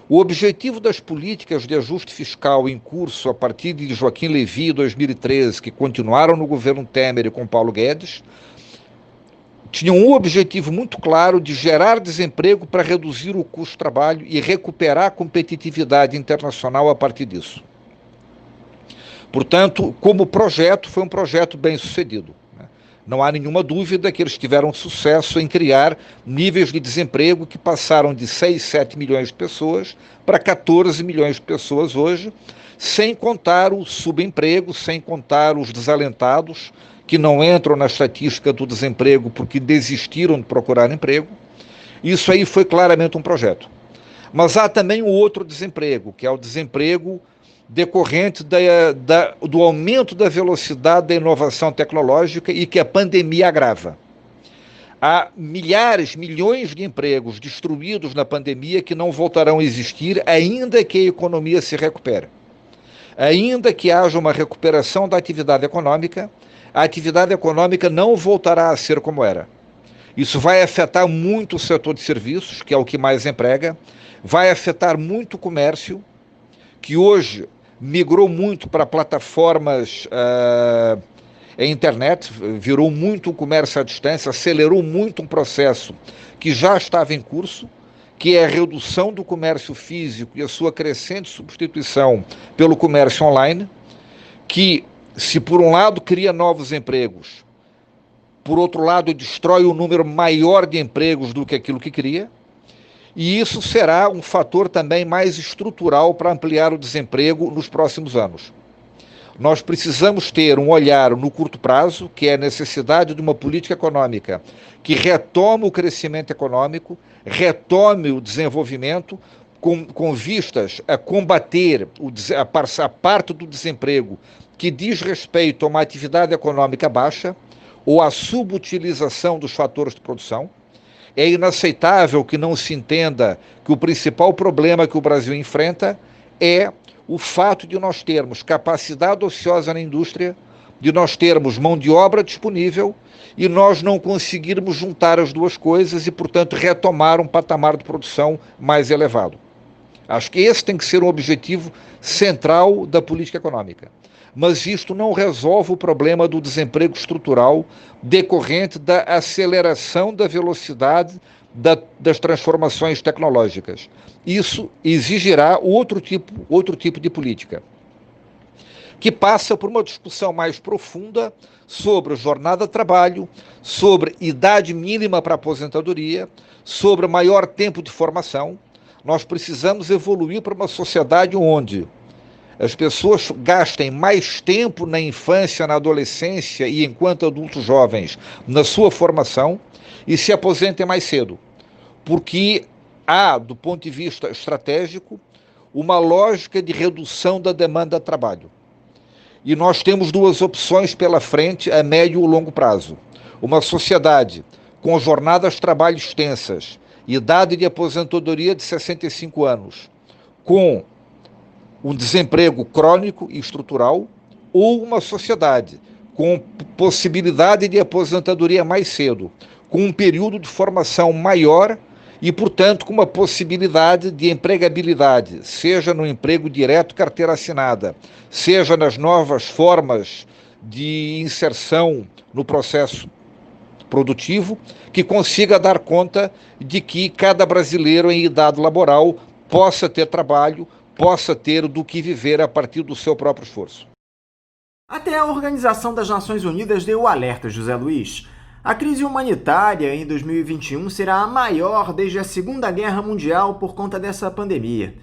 O objetivo das políticas de ajuste fiscal em curso a partir de Joaquim Levy, 2013, que continuaram no governo Temer e com Paulo Guedes, tinham um objetivo muito claro de gerar desemprego para reduzir o custo do trabalho e recuperar a competitividade internacional a partir disso. Portanto, como projeto, foi um projeto bem sucedido. Não há nenhuma dúvida que eles tiveram sucesso em criar níveis de desemprego que passaram de 6, 7 milhões de pessoas para 14 milhões de pessoas hoje, sem contar o subemprego, sem contar os desalentados, que não entram na estatística do desemprego porque desistiram de procurar emprego. Isso aí foi claramente um projeto. Mas há também um outro desemprego, que é o desemprego decorrente do aumento da velocidade da inovação tecnológica e que a pandemia agrava. Há milhares, milhões de empregos destruídos na pandemia que não voltarão a existir ainda que a economia se recupere. Ainda que haja uma recuperação da atividade econômica, a atividade econômica não voltará a ser como era. Isso vai afetar muito o setor de serviços, que é o que mais emprega, vai afetar muito o comércio, que hoje migrou muito para plataformas internet, virou muito o comércio à distância, acelerou muito um processo que já estava em curso, que é a redução do comércio físico e a sua crescente substituição pelo comércio online, que, se por um lado cria novos empregos, por outro lado destrói um número maior de empregos do que aquilo que cria, e isso será um fator também mais estrutural para ampliar o desemprego nos próximos anos. Nós precisamos ter um olhar no curto prazo, que é a necessidade de uma política econômica que retome o crescimento econômico, retome o desenvolvimento, com vistas a combater a parte do desemprego que diz respeito a uma atividade econômica baixa ou à subutilização dos fatores de produção. É inaceitável que não se entenda que o principal problema que o Brasil enfrenta é o fato de nós termos capacidade ociosa na indústria, de nós termos mão de obra disponível e nós não conseguirmos juntar as duas coisas e, portanto, retomar um patamar de produção mais elevado. Acho que esse tem que ser um objetivo central da política econômica. Mas isto não resolve o problema do desemprego estrutural decorrente da aceleração da velocidade das transformações tecnológicas. Isso exigirá outro tipo de política, que passa por uma discussão mais profunda sobre jornada de trabalho, sobre idade mínima para aposentadoria, sobre maior tempo de formação. Nós precisamos evoluir para uma sociedade onde as pessoas gastem mais tempo na infância, na adolescência e enquanto adultos jovens na sua formação e se aposentem mais cedo. Porque há, do ponto de vista estratégico, uma lógica de redução da demanda de trabalho. E nós temos duas opções pela frente a médio e longo prazo. Uma sociedade com jornadas de trabalho extensas idade de aposentadoria de 65 anos, com um desemprego crônico e estrutural, ou uma sociedade com possibilidade de aposentadoria mais cedo, com um período de formação maior e, portanto, com uma possibilidade de empregabilidade, seja no emprego direto, carteira assinada, seja nas novas formas de inserção no processo produtivo, que consiga dar conta de que cada brasileiro em idade laboral possa ter trabalho, possa ter do que viver a partir do seu próprio esforço. Até a Organização das Nações Unidas deu o alerta, José Luiz. A crise humanitária em 2021 será a maior desde a Segunda Guerra Mundial por conta dessa pandemia.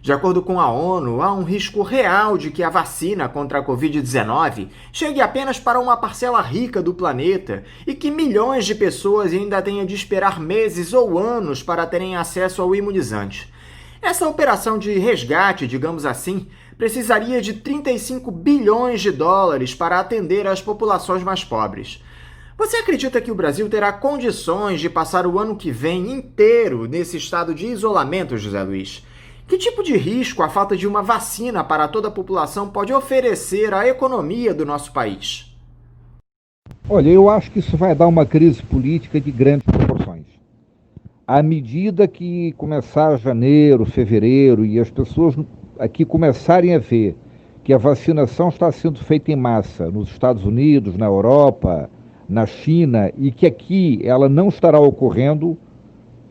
De acordo com a ONU, há um risco real de que a vacina contra a Covid-19 chegue apenas para uma parcela rica do planeta e que milhões de pessoas ainda tenham de esperar meses ou anos para terem acesso ao imunizante. Essa operação de resgate, digamos assim, precisaria de 35 bilhões de dólares para atender as populações mais pobres. Você acredita que o Brasil terá condições de passar o ano que vem inteiro nesse estado de isolamento, José Luiz? Que tipo de risco a falta de uma vacina para toda a população pode oferecer à economia do nosso país? Olha, eu acho que isso vai dar uma crise política de grandes proporções. À medida que começar janeiro, fevereiro e as pessoas aqui começarem a ver que a vacinação está sendo feita em massa nos Estados Unidos, na Europa, na China, e que aqui ela não estará ocorrendo,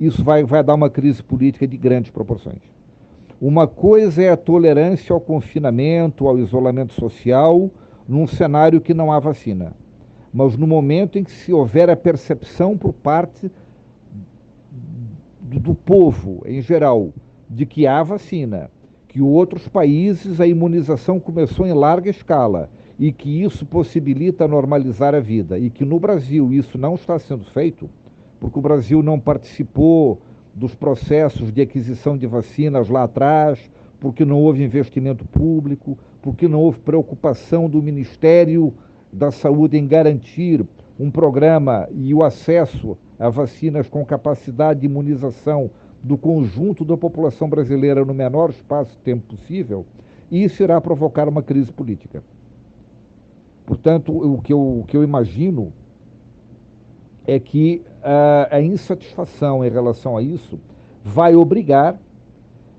isso vai dar uma crise política de grandes proporções. Uma coisa é a tolerância ao confinamento, ao isolamento social, num cenário que não há vacina. Mas no momento em que se houver a percepção por parte do povo, em geral, de que há vacina, que outros países a imunização começou em larga escala e que isso possibilita normalizar a vida, e que no Brasil isso não está sendo feito, porque o Brasil não participou dos processos de aquisição de vacinas lá atrás, porque não houve investimento público, porque não houve preocupação do Ministério da Saúde em garantir um programa e o acesso a vacinas com capacidade de imunização do conjunto da população brasileira no menor espaço de tempo possível, isso irá provocar uma crise política. Portanto, o que eu imagino é que a insatisfação em relação a isso vai obrigar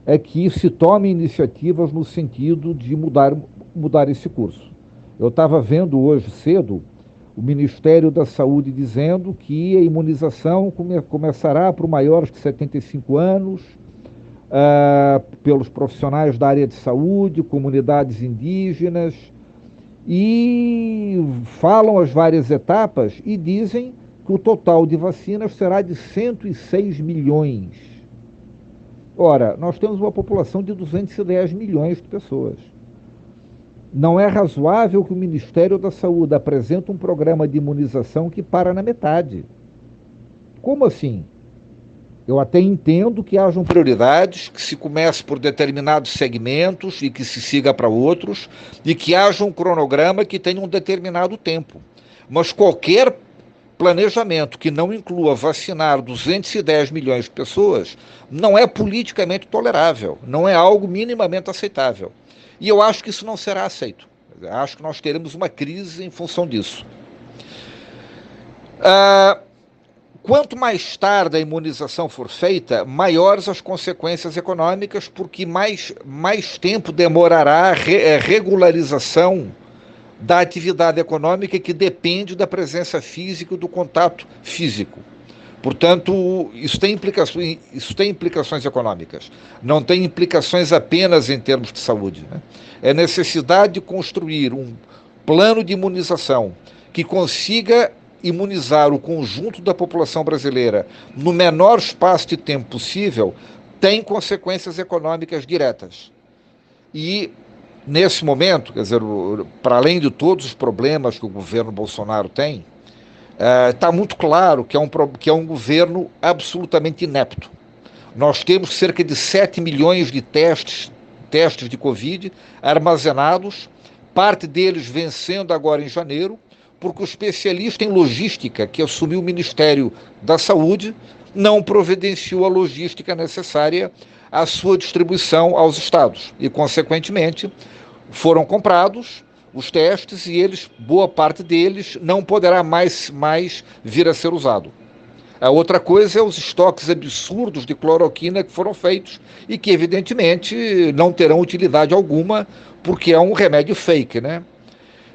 a que se tome iniciativas no sentido de mudar esse curso. Eu estava vendo hoje cedo o Ministério da Saúde dizendo que a imunização começará para os maiores de 75 anos, pelos profissionais da área de saúde, comunidades indígenas, e falam as várias etapas e dizem que o total de vacinas será de 106 milhões. Ora, nós temos uma população de 210 milhões de pessoas. Não é razoável que o Ministério da Saúde apresente um programa de imunização que para na metade. Como assim? Eu até entendo que hajam prioridades, que se comece por determinados segmentos e que se siga para outros, e que haja um cronograma que tenha um determinado tempo. Mas qualquer planejamento que não inclua vacinar 210 milhões de pessoas não é politicamente tolerável, não é algo minimamente aceitável. E eu acho que isso não será aceito. Acho que nós teremos uma crise em função disso. Quanto mais tarde a imunização for feita, maiores as consequências econômicas, porque mais tempo demorará a regularização da atividade econômica que depende da presença física e do contato físico. Portanto, isso tem implicações econômicas, não tem implicações apenas em termos de saúde, né? É necessidade de construir um plano de imunização que consiga imunizar o conjunto da população brasileira no menor espaço de tempo possível, tem consequências econômicas diretas. E, nesse momento, quer dizer, para além de todos os problemas que o governo Bolsonaro tem, está muito claro que é um governo absolutamente inepto. Nós temos cerca de 7 milhões de testes de Covid armazenados, parte deles vencendo agora em janeiro, porque o especialista em logística que assumiu o Ministério da Saúde não providenciou a logística necessária à sua distribuição aos estados e, consequentemente, foram comprados os testes e boa parte deles não poderá mais vir a ser usado. A outra coisa é os estoques absurdos de cloroquina que foram feitos e que, evidentemente, não terão utilidade alguma porque é um remédio fake, né?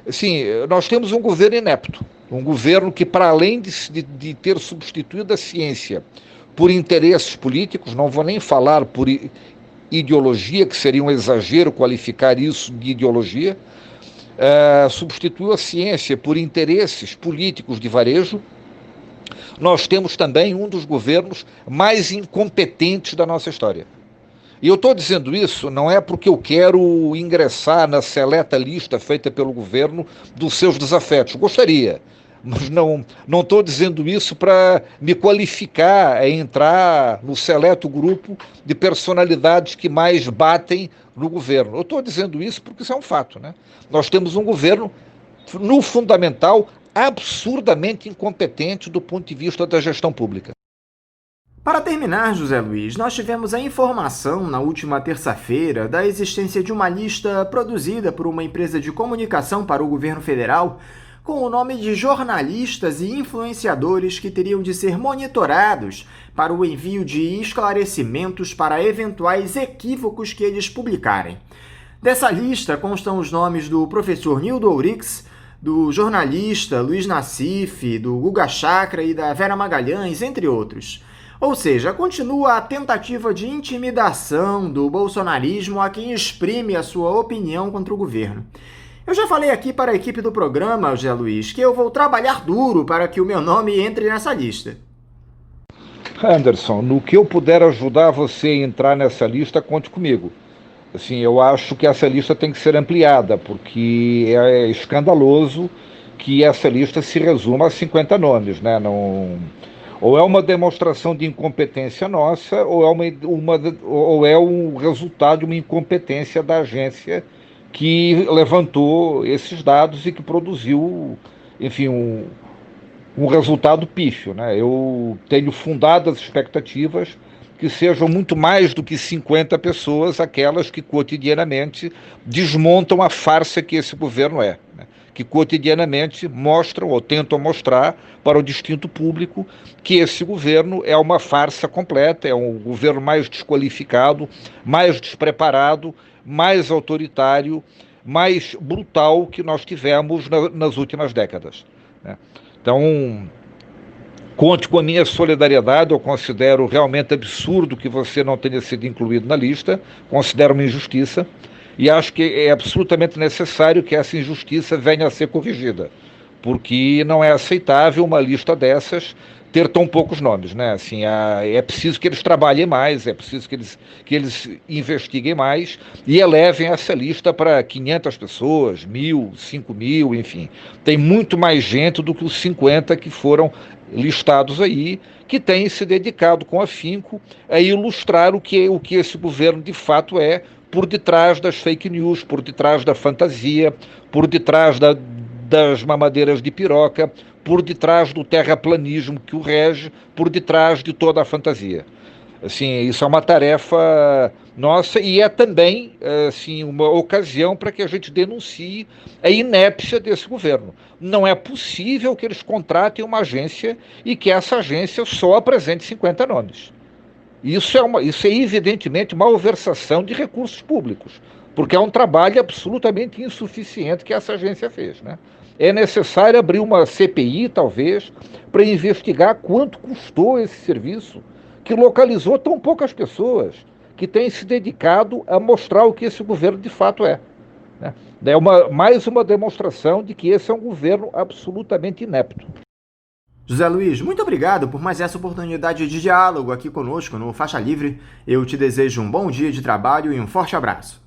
Assim, nós temos um governo inepto, um governo que, para além de ter substituído a ciência por interesses políticos, não vou nem falar por ideologia, que seria um exagero qualificar isso de ideologia, substituiu a ciência por interesses políticos de varejo. Nós temos também um dos governos mais incompetentes da nossa história. E eu estou dizendo isso não é porque eu quero ingressar na seleta lista feita pelo governo dos seus desafetos. Gostaria, mas não estou dizendo isso para me qualificar a entrar no seleto grupo de personalidades que mais batem no governo. Eu estou dizendo isso porque isso é um fato, né? Nós temos um governo, no fundamental, absurdamente incompetente do ponto de vista da gestão pública. Para terminar, José Luiz, nós tivemos a informação na última terça-feira da existência de uma lista produzida por uma empresa de comunicação para o governo federal com o nome de jornalistas e influenciadores que teriam de ser monitorados para o envio de esclarecimentos para eventuais equívocos que eles publicarem. Dessa lista constam os nomes do professor Nildo Ourix, do jornalista Luiz Nassif, do Guga Chakra e da Vera Magalhães, entre outros. Ou seja, continua a tentativa de intimidação do bolsonarismo a quem exprime a sua opinião contra o governo. Eu já falei aqui para a equipe do programa, José Luiz, que eu vou trabalhar duro para que o meu nome entre nessa lista. Anderson, no que eu puder ajudar você a entrar nessa lista, conte comigo. Assim, eu acho que essa lista tem que ser ampliada, porque é escandaloso que essa lista se resuma a 50 nomes, né? Não... Ou é uma demonstração de incompetência nossa, ou é um resultado de uma incompetência da agência que levantou esses dados e que produziu, enfim, um resultado pífio, né? Eu tenho fundadas expectativas que sejam muito mais do que 50 pessoas aquelas que cotidianamente desmontam a farsa que esse governo é, né? Que cotidianamente mostram ou tentam mostrar para o distinto público que esse governo é uma farsa completa, é um governo mais desqualificado, mais despreparado, mais autoritário, mais brutal que nós tivemos nas últimas décadas, né? Então, conte com a minha solidariedade. Eu considero realmente absurdo que você não tenha sido incluído na lista, considero uma injustiça, e acho que é absolutamente necessário que essa injustiça venha a ser corrigida, porque não é aceitável uma lista dessas ter tão poucos nomes, né? Assim, é preciso que eles trabalhem mais, é preciso que eles investiguem mais e elevem essa lista para 500 pessoas, 1.000, 5.000, enfim. Tem muito mais gente do que os 50 que foram listados aí, que têm se dedicado com afinco a ilustrar o que esse governo de fato é, por detrás das fake news, por detrás da fantasia, por detrás das mamadeiras de piroca, por detrás do terraplanismo que o rege, por detrás de toda a fantasia. Assim, isso é uma tarefa nossa e é também assim, uma ocasião para que a gente denuncie a inépcia desse governo. Não é possível que eles contratem uma agência e que essa agência só apresente 50 nomes. Isso é evidentemente malversação de recursos públicos, porque é um trabalho absolutamente insuficiente que essa agência fez, né? É necessário abrir uma CPI, talvez, para investigar quanto custou esse serviço, que localizou tão poucas pessoas, que tem se dedicado a mostrar o que esse governo de fato é, né? É mais uma demonstração de que esse é um governo absolutamente inepto. José Luiz, muito obrigado por mais essa oportunidade de diálogo aqui conosco no Faixa Livre. Eu te desejo um bom dia de trabalho e um forte abraço.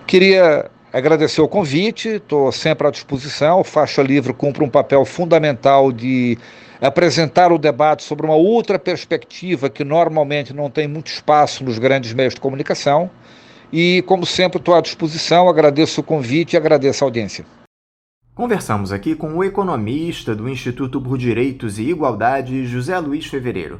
Queria agradecer o convite, estou sempre à disposição. O Faixa Livre cumpre um papel fundamental de apresentar o debate sobre uma outra perspectiva que normalmente não tem muito espaço nos grandes meios de comunicação. E, como sempre, estou à disposição, agradeço o convite e agradeço a audiência. Conversamos aqui com o economista do Instituto por Direitos e Igualdade, José Luiz Fevereiro.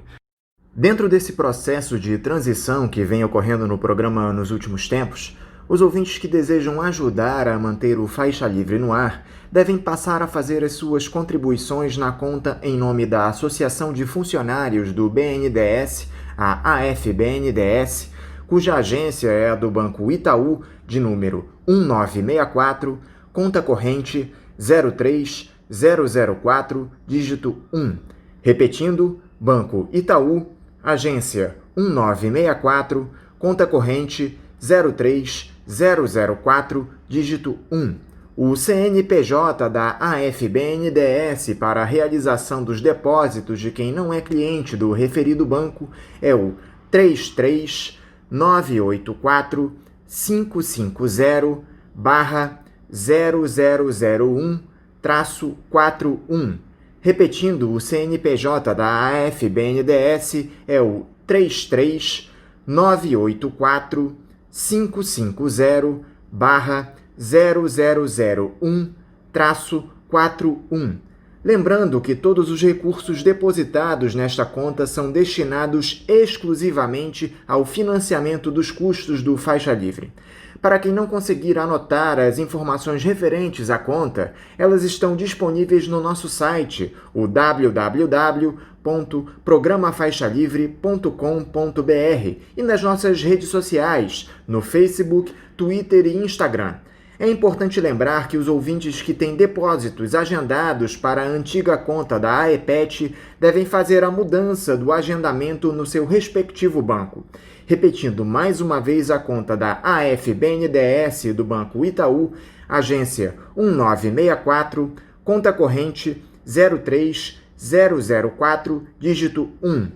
Dentro desse processo de transição que vem ocorrendo no programa nos últimos tempos, os ouvintes que desejam ajudar a manter o Faixa Livre no ar devem passar a fazer as suas contribuições na conta em nome da Associação de Funcionários do BNDES, a AFBNDES, cuja agência é a do Banco Itaú, de número 1964, conta corrente 03004, dígito 1. Repetindo, Banco Itaú, agência 1964, conta corrente 03004, dígito 1. O CNPJ da AFBNDES para a realização dos depósitos de quem não é cliente do referido banco é o 33984-550-0001-41. Repetindo, o CNPJ da AFBNDES é o 33984-550-0001-41. Lembrando que todos os recursos depositados nesta conta são destinados exclusivamente ao financiamento dos custos do Faixa Livre. Para quem não conseguir anotar as informações referentes à conta, elas estão disponíveis no nosso site, o www.programafaixalivre.com.br, e nas nossas redes sociais, no Facebook, Twitter e Instagram. É importante lembrar que os ouvintes que têm depósitos agendados para a antiga conta da AEPET devem fazer a mudança do agendamento no seu respectivo banco. Repetindo mais uma vez a conta da AFBNDES do Banco Itaú, agência 1964, conta corrente 03004, dígito 1.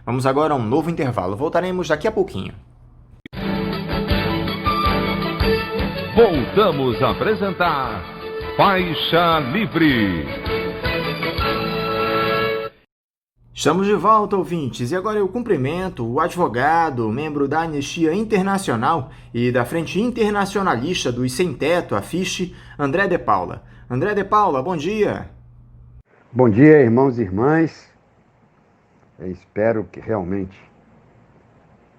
Vamos agora a um novo intervalo. Voltaremos daqui a pouquinho. Voltamos a apresentar Faixa Livre. Estamos de volta, ouvintes, e agora eu cumprimento o advogado, membro da Anistia Internacional e da Frente Internacionalista dos Sem Teto, a FISH, André de Paula. André de Paula, bom dia. Bom dia, irmãos e irmãs. Eu espero que realmente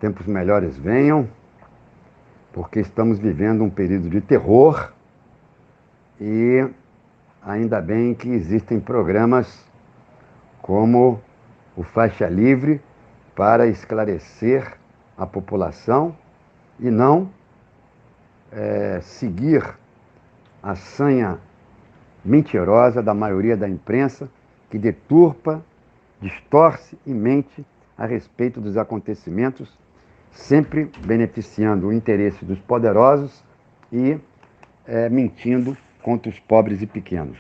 tempos melhores venham, porque estamos vivendo um período de terror e ainda bem que existem programas como o Faixa Livre para esclarecer a população e não seguir a sanha mentirosa da maioria da imprensa que deturpa, distorce e mente a respeito dos acontecimentos, sempre beneficiando o interesse dos poderosos e mentindo contra os pobres e pequenos.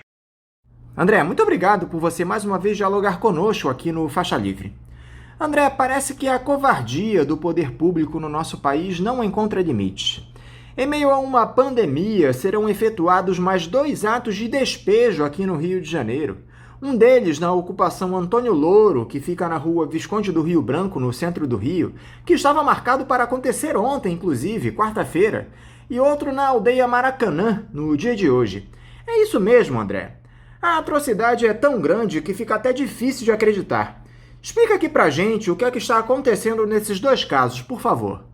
André, muito obrigado por você mais uma vez dialogar conosco aqui no Faixa Livre. André, parece que a covardia do poder público no nosso país não encontra limites. Em meio a uma pandemia, serão efetuados mais 2 atos de despejo aqui no Rio de Janeiro. Um deles na ocupação Antônio Louro, que fica na rua Visconde do Rio Branco, no centro do Rio, que estava marcado para acontecer ontem, inclusive, quarta-feira, e outro na aldeia Maracanã, no dia de hoje. É isso mesmo, André. A atrocidade é tão grande que fica até difícil de acreditar. Explica aqui pra gente o que é que está acontecendo nesses 2 casos, por favor.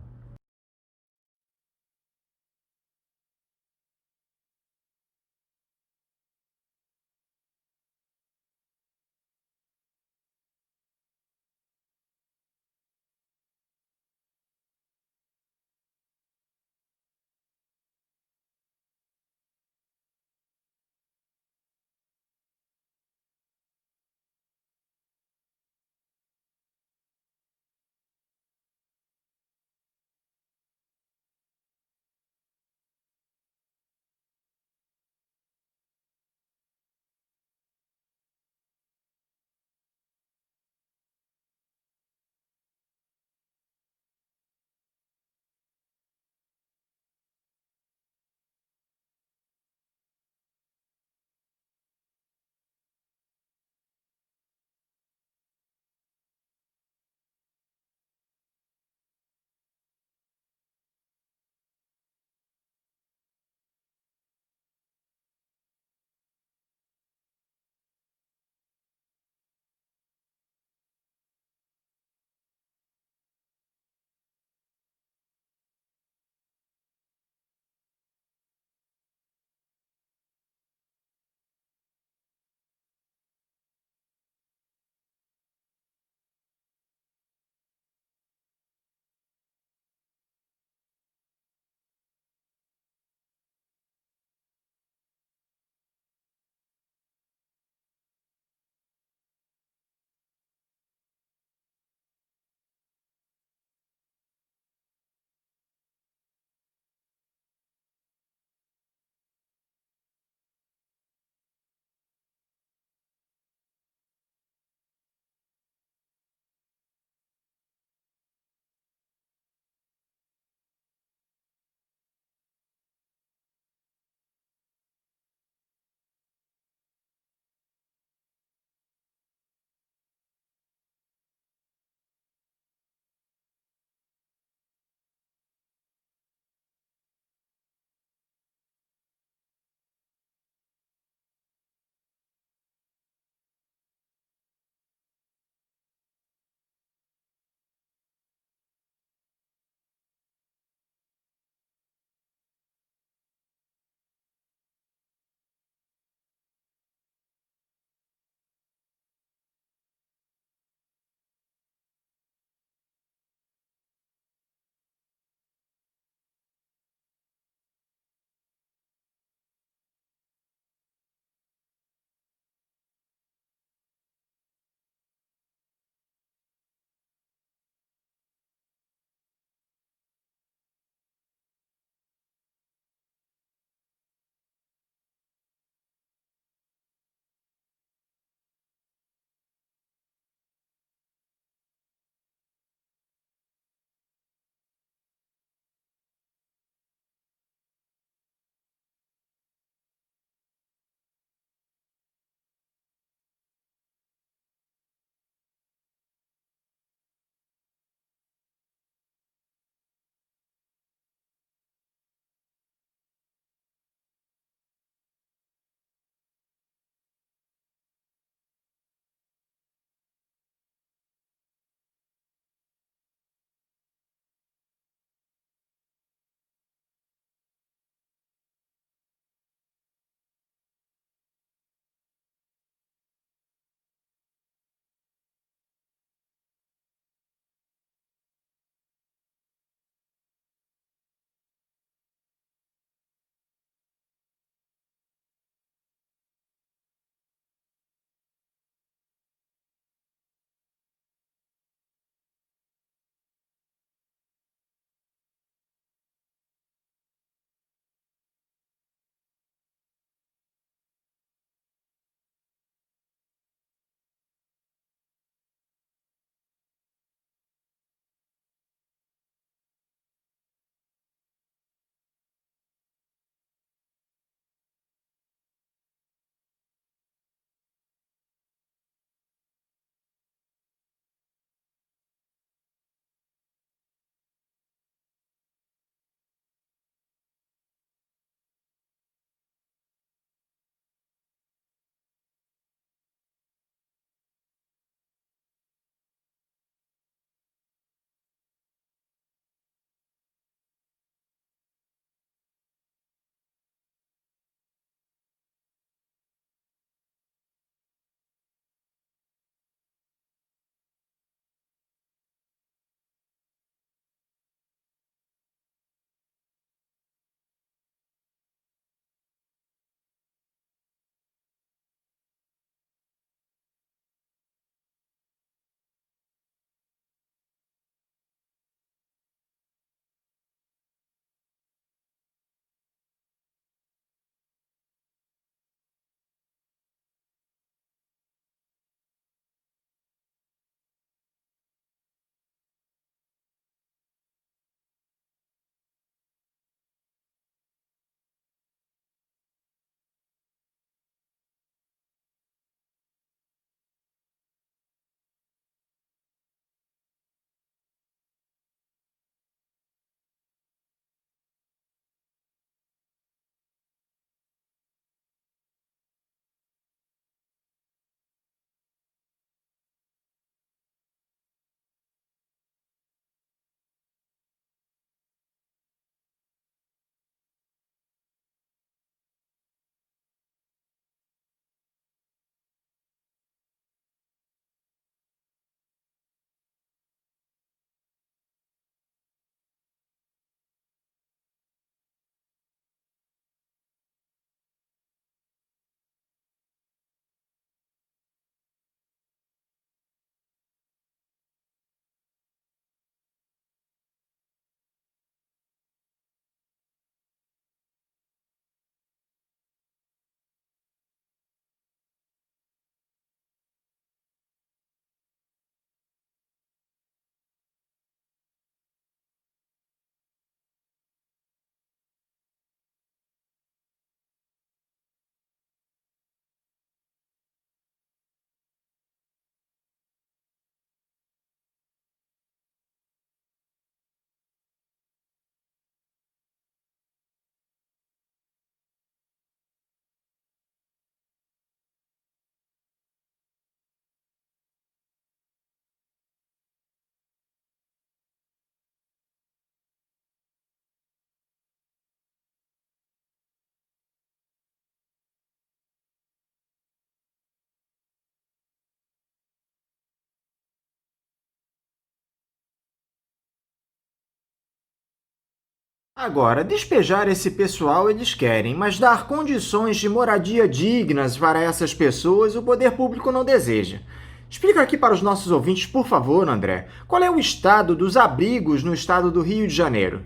Agora, despejar esse pessoal eles querem, mas dar condições de moradia dignas para essas pessoas o poder público não deseja. Explica aqui para os nossos ouvintes, por favor, André, qual é o estado dos abrigos no estado do Rio de Janeiro?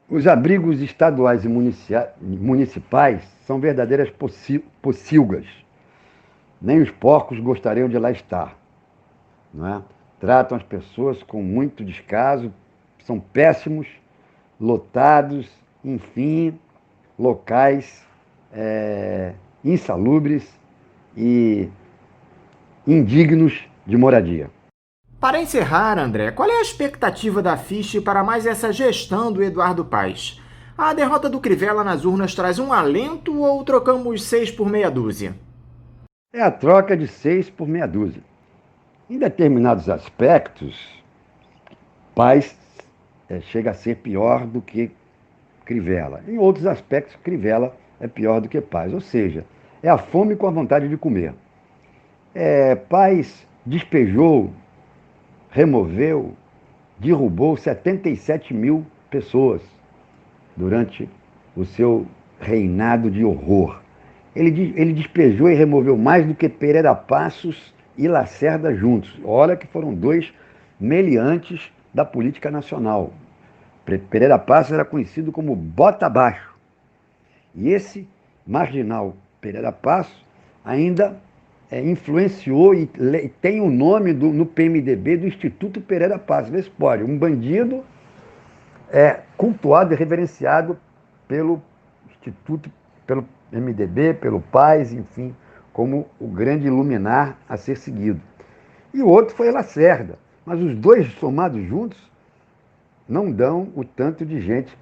Os abrigos estaduais e municipais são verdadeiras pocilgas. Nem os porcos gostariam de lá estar. Não é? Tratam as pessoas com muito descaso, são péssimos, lotados, enfim, locais insalubres e indignos de moradia. Para encerrar, André, qual é a expectativa da Fiche para mais essa gestão do Eduardo Paes? A derrota do Crivella nas urnas traz um alento ou trocamos 6 por meia dúzia? É a troca de 6 por meia dúzia. Em determinados aspectos, Paes chega a ser pior do que Crivella. Em outros aspectos, Crivella é pior do que Paes. Ou seja, é a fome com a vontade de comer. Paes despejou, removeu, derrubou 77 mil pessoas durante o seu reinado de horror. Ele despejou e removeu mais do que Pereira Passos e Lacerda juntos. Olha que foram dois meliantes da política nacional. Pereira Passos era conhecido como bota abaixo. E esse marginal Pereira Passos ainda influenciou e tem o nome no PMDB do Instituto Pereira Passos. Vê se pode. Um bandido cultuado e reverenciado pelo Instituto, pelo MDB, pelo Paes, enfim, como o grande luminar a ser seguido. E o outro foi Lacerda. Mas os dois somados juntos não dão o tanto de gente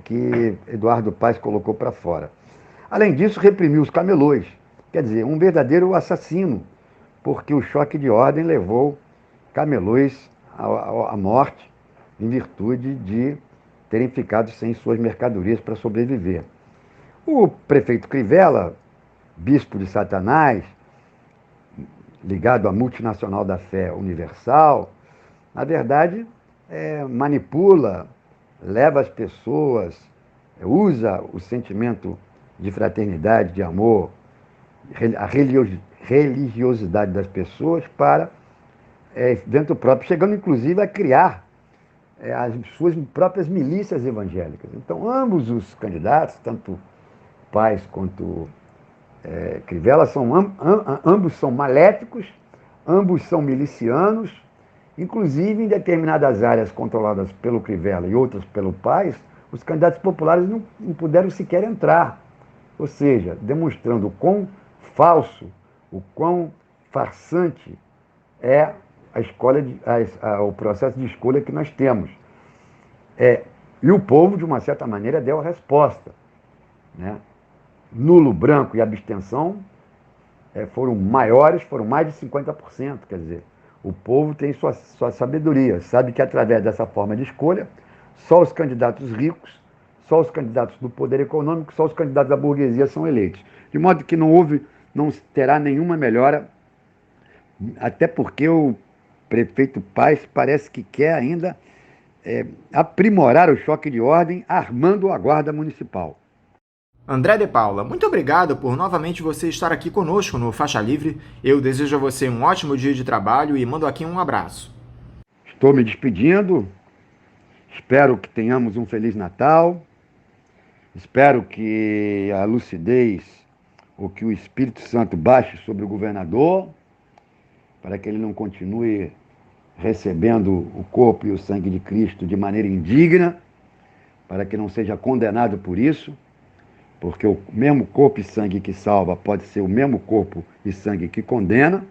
que Eduardo Paes colocou para fora. Além disso, reprimiu os camelôs. Quer dizer, um verdadeiro assassino, porque o choque de ordem levou camelôs à morte em virtude de terem ficado sem suas mercadorias para sobreviver. O prefeito Crivella, bispo de Satanás, ligado à multinacional da fé universal, na verdade, manipula, leva as pessoas, usa o sentimento de fraternidade, de amor, a religiosidade das pessoas para dentro próprio, chegando inclusive a criar as suas próprias milícias evangélicas. Então, ambos os candidatos, tanto Paes quanto Crivella, ambos são maléficos, ambos são milicianos, inclusive em determinadas áreas controladas pelo Crivella e outras pelo Paes, os candidatos populares não puderam sequer entrar. Ou seja, demonstrando o quão falso, o quão farsante é o processo de escolha que nós temos. E o povo, de uma certa maneira, deu a resposta. Né? Nulo, branco e abstenção foram maiores, foram mais de 50%. Quer dizer, o povo tem sua sabedoria, sabe que através dessa forma de escolha, só os candidatos ricos, só os candidatos do poder econômico, só os candidatos da burguesia são eleitos. De modo que não terá nenhuma melhora, até porque o prefeito Paes parece que quer ainda aprimorar o choque de ordem, armando a guarda municipal. André de Paula, muito obrigado por novamente você estar aqui conosco no Faixa Livre. Eu desejo a você um ótimo dia de trabalho e mando aqui um abraço. Estou me despedindo. Espero que tenhamos um Feliz Natal. Espero que a lucidez, ou que o Espírito Santo baixe sobre o governador, para que ele não continue recebendo o corpo e o sangue de Cristo de maneira indigna, para que não seja condenado por isso, porque o mesmo corpo e sangue que salva pode ser o mesmo corpo e sangue que condena.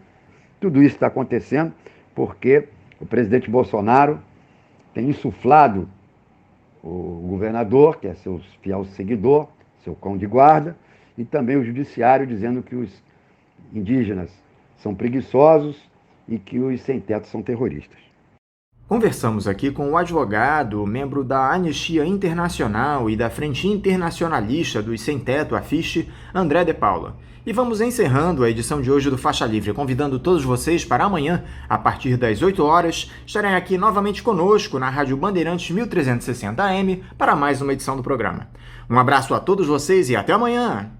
Tudo isso está acontecendo porque o presidente Bolsonaro tem insuflado o governador, que é seu fiel seguidor, seu cão de guarda, e também o judiciário, dizendo que os indígenas são preguiçosos e que os sem-teto são terroristas. Conversamos aqui com o advogado, membro da Anistia Internacional e da Frente Internacionalista dos Sem Teto, a FISH, André de Paula. E vamos encerrando a edição de hoje do Faixa Livre, convidando todos vocês para amanhã, a partir das 8 horas, estarem aqui novamente conosco na Rádio Bandeirantes 1360 AM para mais uma edição do programa. Um abraço a todos vocês e até amanhã!